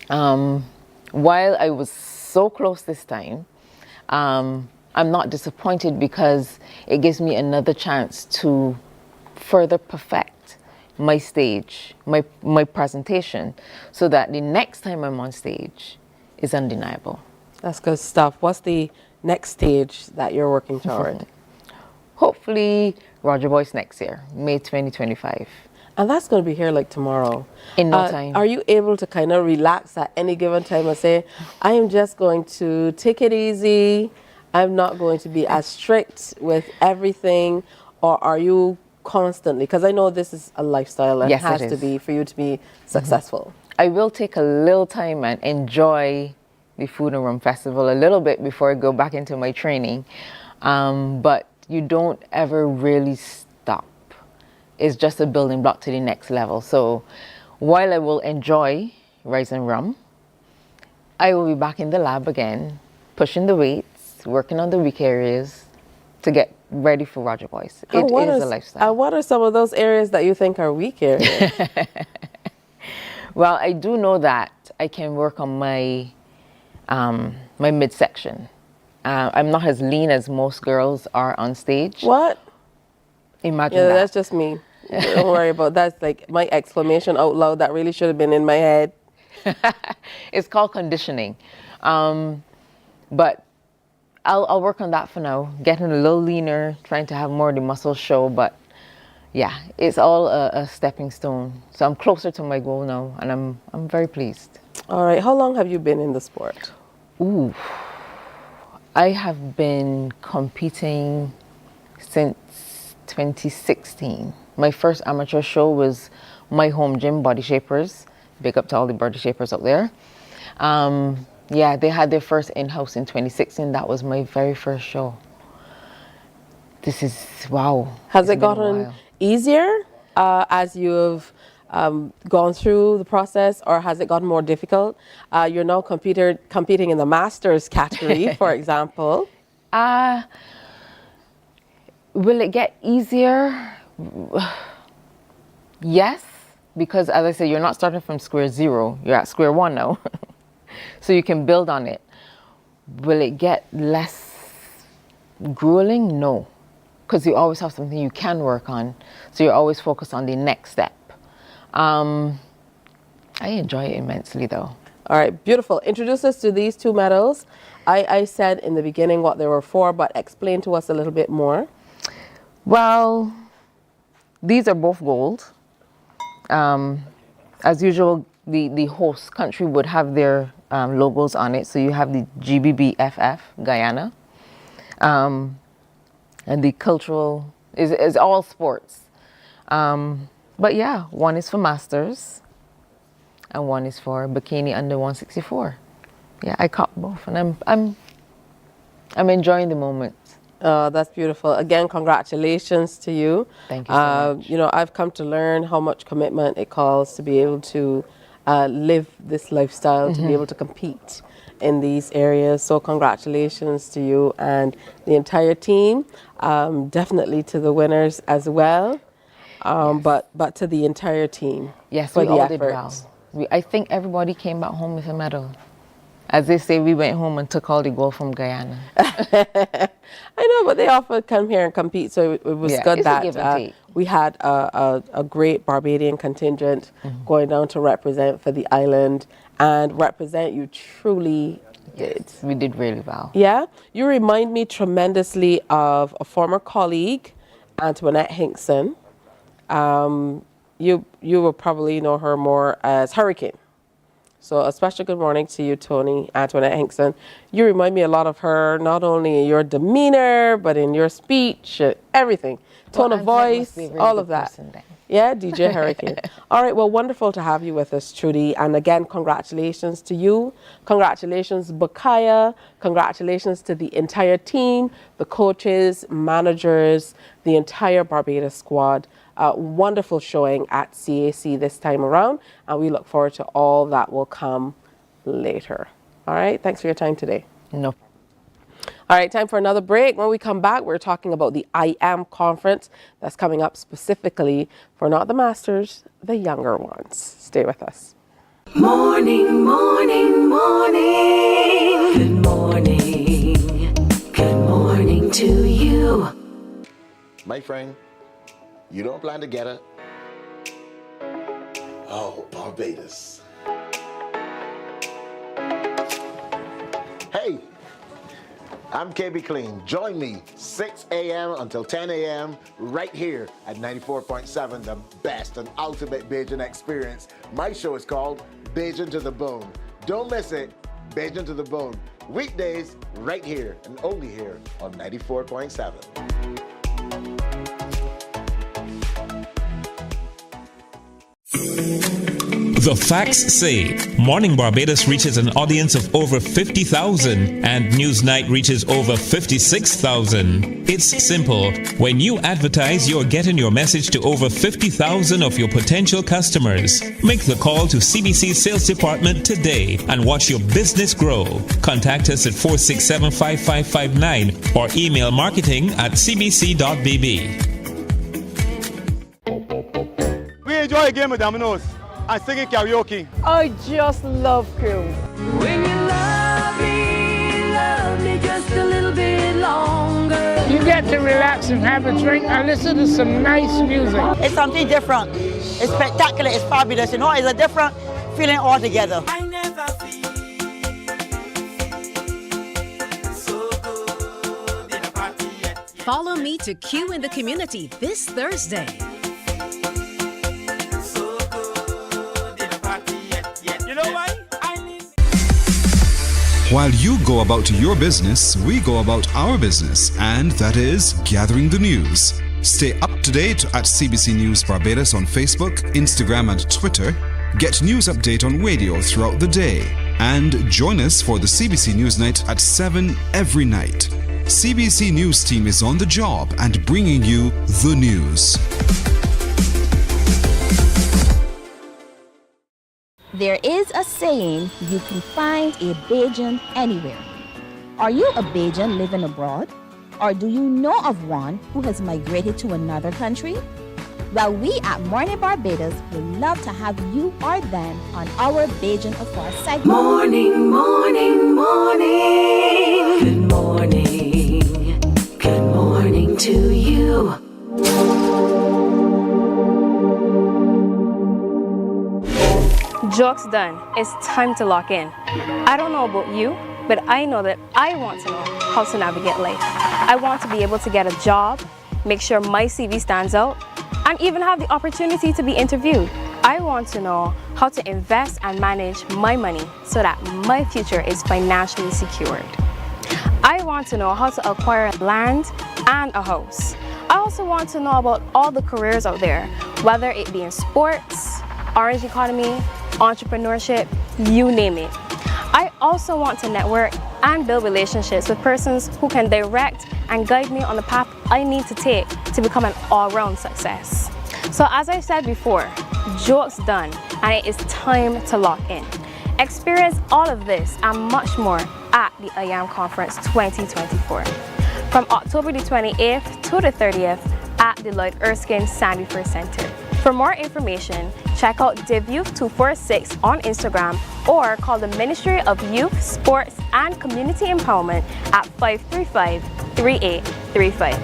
While I was so close this time, I'm not disappointed because it gives me another chance to further perfect my stage, my presentation, so that the next time I'm on stage is undeniable. That's good stuff. What's the next stage that you're working toward? Hopefully Roger Boyce next year, May 2025. And that's going to be here like tomorrow. In no time. Are you able to kind of relax at any given time and say, I am just going to take it easy, I'm not going to be as strict with everything, or are you constantly, because I know this is a lifestyle and Yes, it has it to is. be for you to be successful. I will take a little time and enjoy the Food and Rum Festival a little bit before I go back into my training. But you don't ever really stop. It's just a building block to the next level. So while I will enjoy Rice and Rum, I will be back in the lab again, pushing the weights, working on the weak areas to get ready for Roger Boyce. It is a lifestyle. What are some of those areas that you think are weak areas? Well, I do know that I can work on my my midsection. I'm not as lean as most girls are on stage. What? Imagine Yeah, that. that's just me. Don't worry about that. That's like my exclamation out loud that really should have been in my head. It's called conditioning. But I'll work on that for now, getting a little leaner, trying to have more of the muscles show. But yeah, it's all a stepping stone. So I'm closer to my goal now, and I'm very pleased. All right. How long have you been in the sport? Ooh, I have been competing since 2016. My first amateur show was my home gym, Body Shapers. Big up to all the Body Shapers out there. Yeah, they had their first in-house in 2016. That was my very first show. This is, wow. Has it gotten easier as you've gone through the process, or has it gotten more difficult? You're now competing in the Masters category, for example. Will it get easier? Yes, because as I said, you're not starting from square zero. You're at square one now. So you can build on it. Will it get less grueling? No, because you always have something you can work on. So you're always focused on the next step. I enjoy it immensely though. All right, beautiful. Introduce us to these two medals. I said in the beginning what they were for, but explain to us a little bit more. Well, these are both gold. As usual, the host country would have their logos on it. So you have the GBBFF, Guyana. And the cultural is all sports. But yeah, one is for Masters and one is for Bikini under 164. Yeah, I caught both, and I'm enjoying the moment. That's beautiful. Again, congratulations to you. Thank you so much. You know, I've come to learn how much commitment it calls to be able to live this lifestyle, to be able to compete in these areas. So congratulations to you and the entire team. Definitely to the winners as well. Yes. But to the entire team. Yes, for we the all effort. did well. I think everybody came back home with a medal. As they say, we went home and took all the gold from Guyana. I know, but they often come here and compete, so it was good it's a give and that take. we had a great Barbadian contingent going down to represent for the island and represent you truly We did really well. Yeah? You remind me tremendously of a former colleague, Antoinette Hinkson. You will probably know her more as Hurricane. So a special good morning to you, Tony, Antoinette Hinkson. You remind me a lot of her, not only in your demeanor, but in your speech, everything. Tone of voice, all of that. Yeah, DJ Hurricane. All right, well, wonderful to have you with us, Trudy. And again, congratulations to you. Congratulations, Bakaya. Congratulations to the entire team, the coaches, managers, the entire Barbados squad. Wonderful showing at CAC this time around, and we look forward to all that will come later. All right, thanks for your time today. No. All right, time for another break. When we come back, we're talking about the I Am conference that's coming up specifically for not the masters, the younger ones. Stay with us. Morning, morning, morning. Good morning. Good morning to you. My friend, you don't plan to get it? Oh, Barbados. Hey, I'm KB Clean. Join me 6 a.m. until 10 a.m. right here at 94.7, the best and ultimate Bajan experience. My show is called Bajan to the Bone. Don't miss it. Bajan to the Bone. Weekdays right here and only here on 94.7. The facts say Morning Barbados reaches an audience of over 50,000 and Newsnight reaches over 56,000. It's simple. When you advertise, you're getting your message to over 50,000 of your potential customers. Make the call to CBC Sales Department today and watch your business grow. Contact us at 467-5559 or email marketing@cbc.bb. We enjoy a game of dominoes and singing karaoke. I just love crew. When you love me just a little bit longer. You get to relax and have a drink and listen to some nice music. It's something different. It's spectacular. It's fabulous. You know, it's a different feeling altogether. Follow me to Q in the community this Thursday. While you go about your business, we go about our business, and that is gathering the news. Stay up to date at CBC News Barbados on Facebook, Instagram, and Twitter. Get news update on radio throughout the day. And join us for the CBC News Night at 7 every night. CBC News team is on the job and bringing you the news. There is a saying, you can find a Bajan anywhere. Are you a Bajan living abroad? Or do you know of one who has migrated to another country? Well, we at Mornin Barbados would love to have you or them on our Bajan Affair segment. Morning, morning, morning. Good morning. Good morning to you. Jokes done. It's time to lock in. I don't know about you, but I know that I want to know how to navigate life. I want to be able to get a job, make sure my CV stands out, and even have the opportunity to be interviewed. I want to know how to invest and manage my money so that my future is financially secured. I want to know how to acquire land and a house. I also want to know about all the careers out there, whether it be in sports, orange economy, entrepreneurship, you name it. I also want to network and build relationships with persons who can direct and guide me on the path I need to take to become an all-round success. So as I said before, jokes done, and it is time to lock in. Experience all of this and much more at the I Am Conference 2024 from October the 28th to the 30th at the Lloyd Erskine Sandyford Center. For more information, check out DivYouth246 on Instagram or call the Ministry of Youth, Sports and Community Empowerment at 535-3835.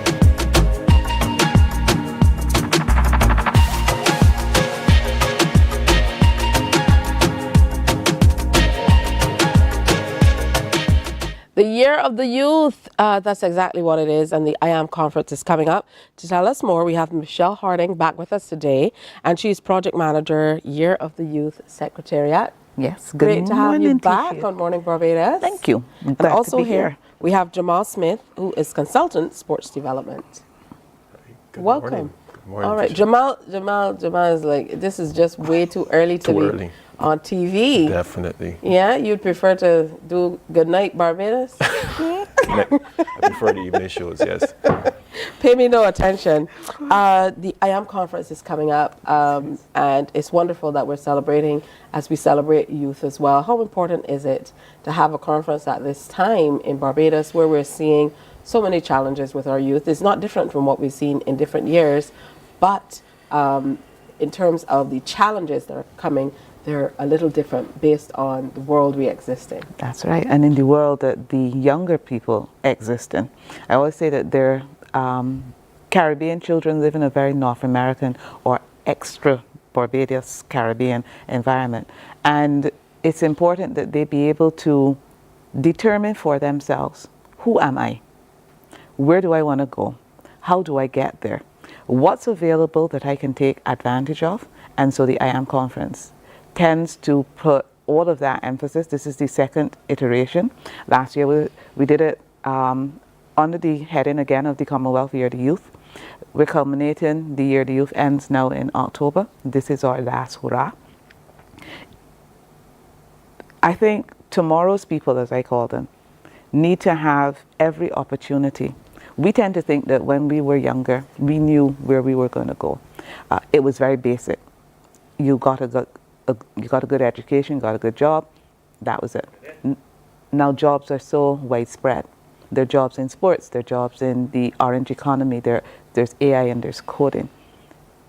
Year of the Youth. That's exactly what it is. And the I Am Conference is coming up. To tell us more, we have Michelle Harding back with us today. And she's Project Manager, Year of the Youth Secretariat. Yes, good Great to have you morning, back Tisha. on Morning Barbados. Thank you. I'm And glad to also be here, here. we have Jamal Smith, who is Consultant Sports Development. Welcome. Morning. Good morning, All right, Tisha. Jamal is like, this is just way too early to Too be early. on TV. Definitely. Yeah, you'd prefer to do Good Night Barbados? I prefer the evening shows, yes. Pay me no attention. The I Am Conference is coming up, and it's wonderful that we're celebrating as we celebrate youth as well. How important is it to have a conference at this time in Barbados where we're seeing so many challenges with our youth? It's not different from what we've seen in different years, but in terms of the challenges that are coming, they're a little different based on the world we exist in. That's right. And in the world that the younger people exist in. I always say that they're Caribbean children live in a very North American or extra Barbados Caribbean environment. And it's important that they be able to determine for themselves, who am I? Where do I want to go? How do I get there? What's available that I can take advantage of? And so the I Am Conference tends to put all of that emphasis. This is the second iteration. Last year we did it under the heading again of the Commonwealth Year of the Youth. We're culminating, the Year of the Youth ends now in October. This is our last hurrah. I think tomorrow's people, as I call them, need to have every opportunity. We tend to think that when we were younger, we knew where we were going to go. It was very basic. You got a good education, got a good job, that was it. Now jobs are so widespread. There are jobs in sports, there are jobs in the orange economy, there's AI and there's coding.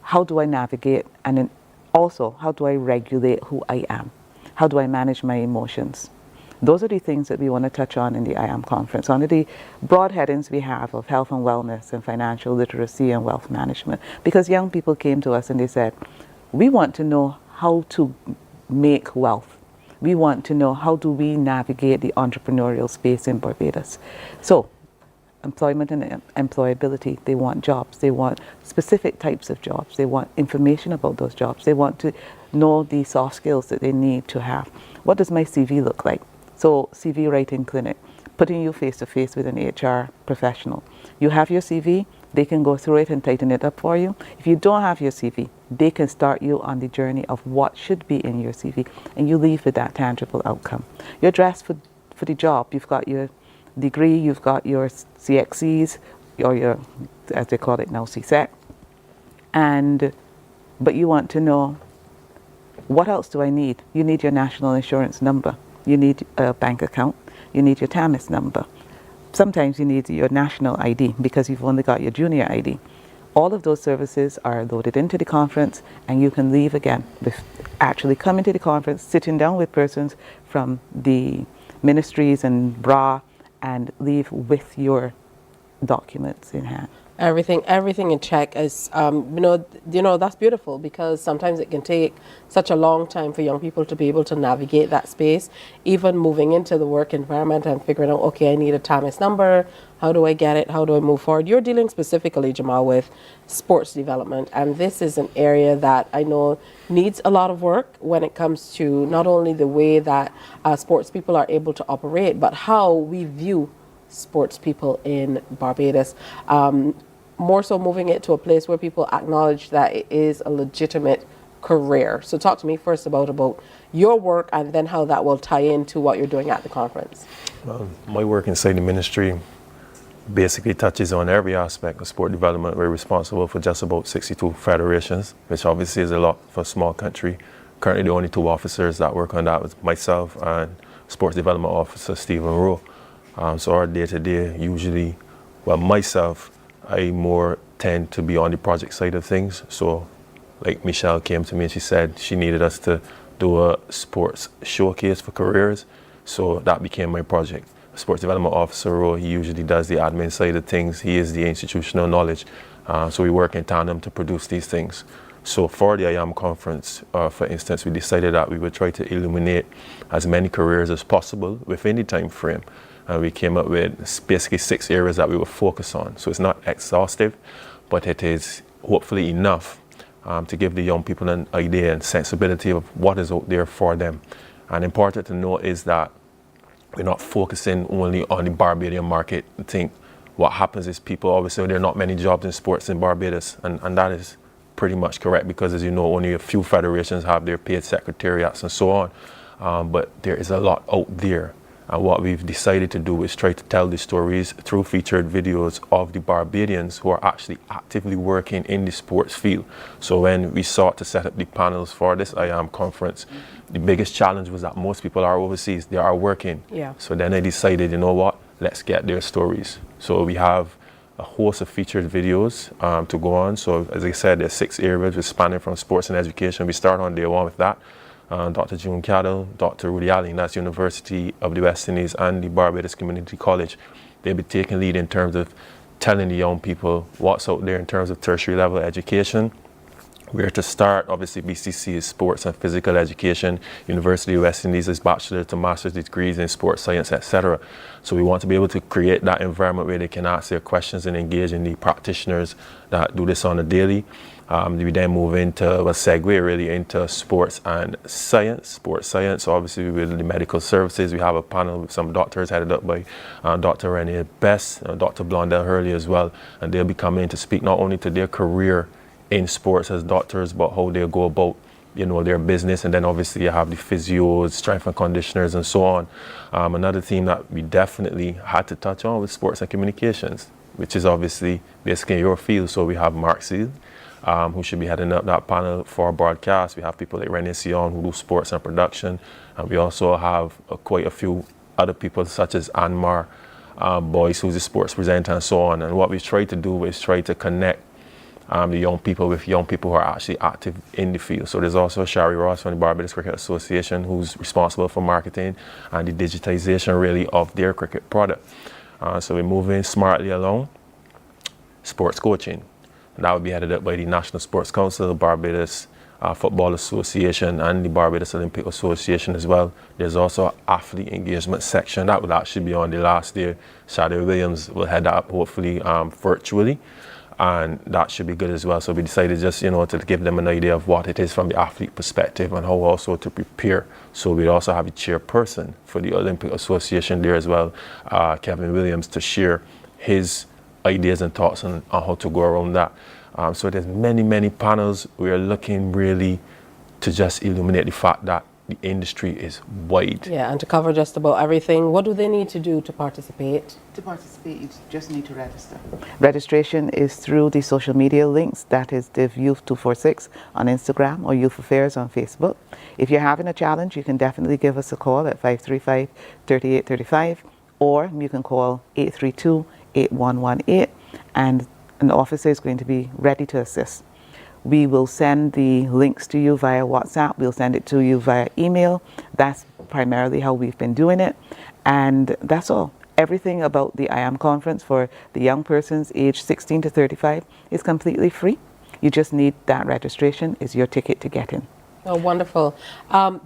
How do I navigate? And then also, how do I regulate who I am? How do I manage my emotions? Those are the things that we want to touch on in the I Am Conference. Under the broad headings we have of health and wellness and financial literacy and wealth management. Because young people came to us and they said, we want to know how to make wealth. We want to know how do we navigate the entrepreneurial space in Barbados. So, employment and employability, they want jobs. They want specific types of jobs. They want information about those jobs. They want to know the soft skills that they need to have. What does my CV look like? So, CV writing clinic, putting you face to face with an HR professional. You have your CV, they can go through it and tighten it up for you. If you don't have your CV, they can start you on the journey of what should be in your CV, and you leave with that tangible outcome. You're dressed for the job. You've got your degree, you've got your CXCs, or your, as they call it now, CSEC. But you want to know, what else do I need? You need your national insurance number. You need a bank account. You need your TAMIS number. Sometimes you need your national ID because you've only got your junior ID. All of those services are loaded into the conference, and you can leave again with actually coming to the conference, sitting down with persons from the ministries and BRA, and leave with your documents in hand. Everything in check is, that's beautiful, because sometimes it can take such a long time for young people to be able to navigate that space, even moving into the work environment and figuring out, okay, I need a TAMIS number. How do I get it? How do I move forward? You're dealing specifically, Jamal, with sports development, and this is an area that I know needs a lot of work when it comes to not only the way that sports people are able to operate, but how we view sports people in Barbados. More so moving it to a place where people acknowledge that it is a legitimate career. So talk to me first about your work, and then how that will tie into what you're doing at the conference. Well, my work inside the ministry basically touches on every aspect of sport development. We're responsible for just about 62 federations, which obviously is a lot for a small country. Currently the only two officers that work on that was myself and Sports Development Officer Stephen Rowe. So our day-to-day usually, well, myself, I more tend to be on the project side of things. So like Michelle came to me and she said she needed us to do a sports showcase for careers. So that became my project. Sports Development Officer Rowe, he usually does the admin side of things. He is the institutional knowledge. So we work in tandem to produce these things. So for the I Am Conference, for instance, we decided that we would try to illuminate as many careers as possible within the time frame. and we came up with basically 6 areas that we will focus on. So it's not exhaustive, but it is hopefully enough to give the young people an idea and sensibility of what is out there for them. And important to note is that we're not focusing only on the Barbadian market. I think what happens is people, obviously there are not many jobs in sports in Barbados, and that is pretty much correct, because as you know, only a few federations have their paid secretariats and so on. But there is a lot out there. And what we've decided to do is try to tell the stories through featured videos of the Barbadians who are actually actively working in the sports field. So when we sought to set up the panels for this IAM conference, the biggest challenge was that most people are overseas, they are working. Yeah. So then I decided, you know what, let's get their stories. So we have a host of featured videos to go on. So as I said, there's 6 areas we're spanning from sports and education. We start on day 1 with that. Dr. June Cattle, Dr. Rudy Allen, that's University of the West Indies and the Barbados Community College. They'll be taking lead in terms of telling the young people what's out there in terms of tertiary level education. Where to start, obviously BCC is sports and physical education. University of West Indies is bachelor to master's degrees in sports science, etc. So we want to be able to create that environment where they can ask their questions and engage in the practitioners that do this on a daily. We then move into a segue really into sports and science. Sports science, obviously with the medical services, we have a panel with some doctors headed up by Dr. Renee Best, Dr. Blondell Hurley as well, and they'll be coming to speak not only to their career in sports as doctors, but how they go about, you know, their business. And then obviously you have the physios, strength and conditioners, and so on. Another theme that we definitely had to touch on was sports and communications, which is obviously basically your field. So we have Mark Seal, who should be heading up that panel for broadcast. We have people like Renee Sion who do sports and production. And we also have quite a few other people such as Anmar Boyce, who's a sports presenter, and so on. And what we've tried to do is try to connect the young people with young people who are actually active in the field. So there's also Shari Ross from the Barbados Cricket Association, who's responsible for marketing and the digitization really of their cricket product. So we're moving smartly along. Sports coaching, and that would be headed up by the National Sports Council, Barbados Football Association, and the Barbados Olympic Association as well. There's also an athlete engagement section that would actually be on the last day. Shadi Williams will head that up hopefully virtually. And that should be good as well. So we decided just, you know, to give them an idea of what it is from the athlete perspective and how also to prepare. So we also have a chairperson for the Olympic Association there as well, Kevin Williams, to share his ideas and thoughts on how to go around that. So there's many, many panels. We are looking really to just illuminate the fact that the industry is wide. Yeah, and to cover just about everything. What do they need to do to participate? To participate, you just need to register. Registration is through the social media links. That is Div Youth 246 on Instagram or Youth Affairs on Facebook. If you're having a challenge, you can definitely give us a call at 535-3835, or you can call 832-8118, and an officer is going to be ready to assist. We will send the links to you via WhatsApp. We'll send it to you via email. That's primarily how we've been doing it. And that's all. Everything about the IAM conference for the young persons aged 16 to 35 is completely free. You just need that registration is your ticket to get in. Oh, wonderful.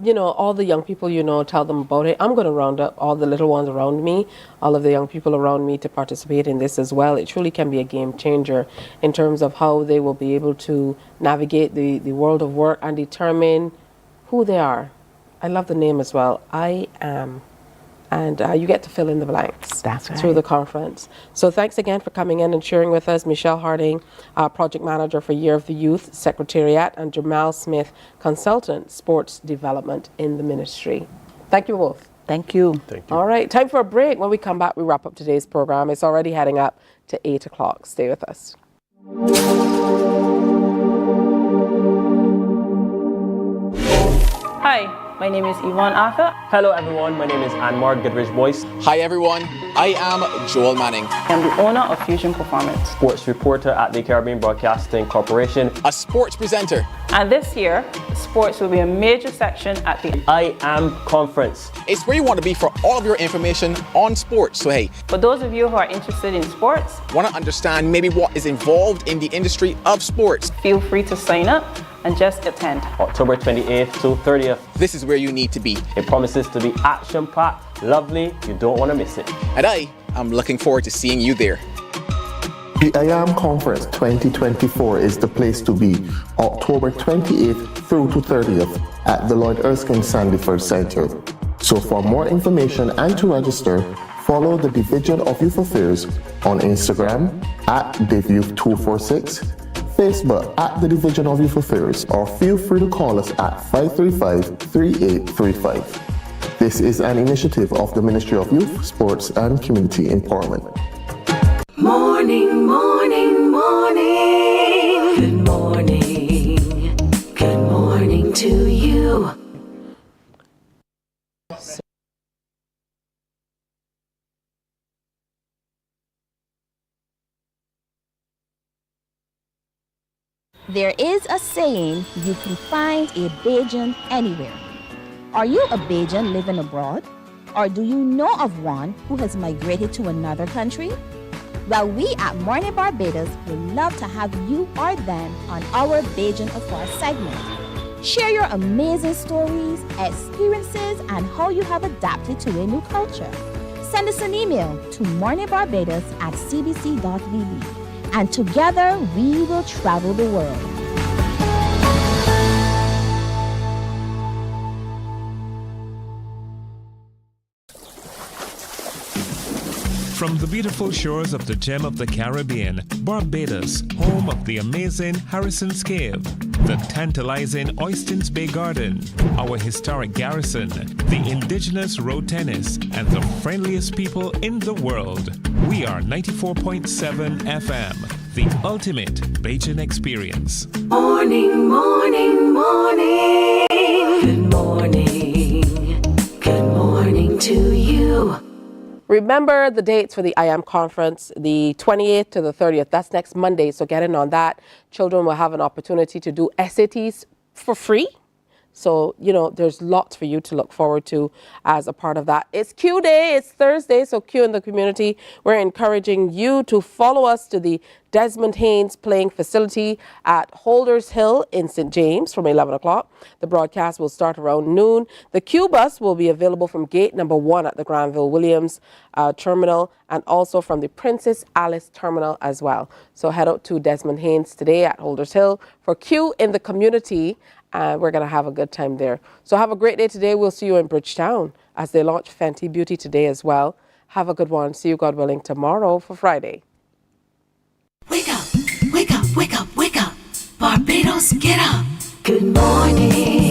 You know, all the young people, you know, tell them about it. I'm going to round up all the little ones around me, all of the young people around me to participate in this as well. It truly can be a game changer in terms of how they will be able to navigate the world of work and determine who they are. I love the name as well, I Am. And you get to fill in the blanks through the conference. So thanks again for coming in and sharing with us. Michelle Harding, Project Manager for Year of the Youth Secretariat, and Jamal Smith, Consultant, Sports Development in the Ministry. Thank you both. Thank you. Thank you. All right, time for a break. When we come back, we wrap up today's program. It's already heading up to 8 o'clock. Stay with us. Hi, my name is Yvonne Arthur. Hello everyone, my name is Anmar Goodrich-Boyce. Hi everyone, I am Joel Manning. I'm the owner of Fusion Performance. Sports reporter at the Caribbean Broadcasting Corporation. A sports presenter. And this year, sports will be a major section at the I Am Conference. It's where you want to be for all of your information on sports. So hey, for those of you who are interested in sports, want to understand maybe what is involved in the industry of sports, feel free to sign up and just attend. October 28th to 30th. This is where you need to be. It promises to be action-packed, lovely. You don't want to miss it. And I'm looking forward to seeing you there. The IAM Conference 2024 is the place to be, October 28th through to 30th at the Lloyd Erskine Sandyford Center. So for more information and to register, follow the Division of Youth Affairs on Instagram at DivYouth246, Facebook at the Division of Youth Affairs, or feel free to call us at 535-3835. This is an initiative of the Ministry of Youth, Sports and Community Empowerment. Morning, morning, morning. Good morning. Good morning to you. There is a saying, you can find a Bajan anywhere. Are you a Bajan living abroad? Or do you know of one who has migrated to another country? Well, we at Mornin Barbados would love to have you or them on our Bajan Afar segment. Share your amazing stories, experiences, and how you have adapted to a new culture. Send us an email to morninbarbados@cbc.vb, and together we will travel the world. From the beautiful shores of the gem of the Caribbean, Barbados, home of the amazing Harrison's Cave, the tantalizing Oystins Bay Garden, our historic garrison, the indigenous road tennis, and the friendliest people in the world. We are 94.7 FM, the ultimate Bajan experience. Morning, morning, morning. Good morning. Good morning to you. Remember the dates for the IAM conference, the 28th to the 30th. That's next Monday, so get in on that. Children will have an opportunity to do SATs for free. So, there's lots for you to look forward to as a part of that. It's Q Day, it's Thursday, so Q in the community. We're encouraging you to follow us to the Desmond Haynes playing facility at Holders Hill in St. James from 11 o'clock. The broadcast will start around noon. The Q bus will be available from gate number 1 at the Granville Williams terminal, and also from the Princess Alice terminal as well. So head out to Desmond Haynes today at Holders Hill for Q in the community. We're going to have a good time there. So have a great day today. We'll see you in Bridgetown as they launch Fenty Beauty today as well. Have a good one. See you, God willing, tomorrow for Friday. Wake up, wake up, wake up, wake up. Barbados, get up. Good morning.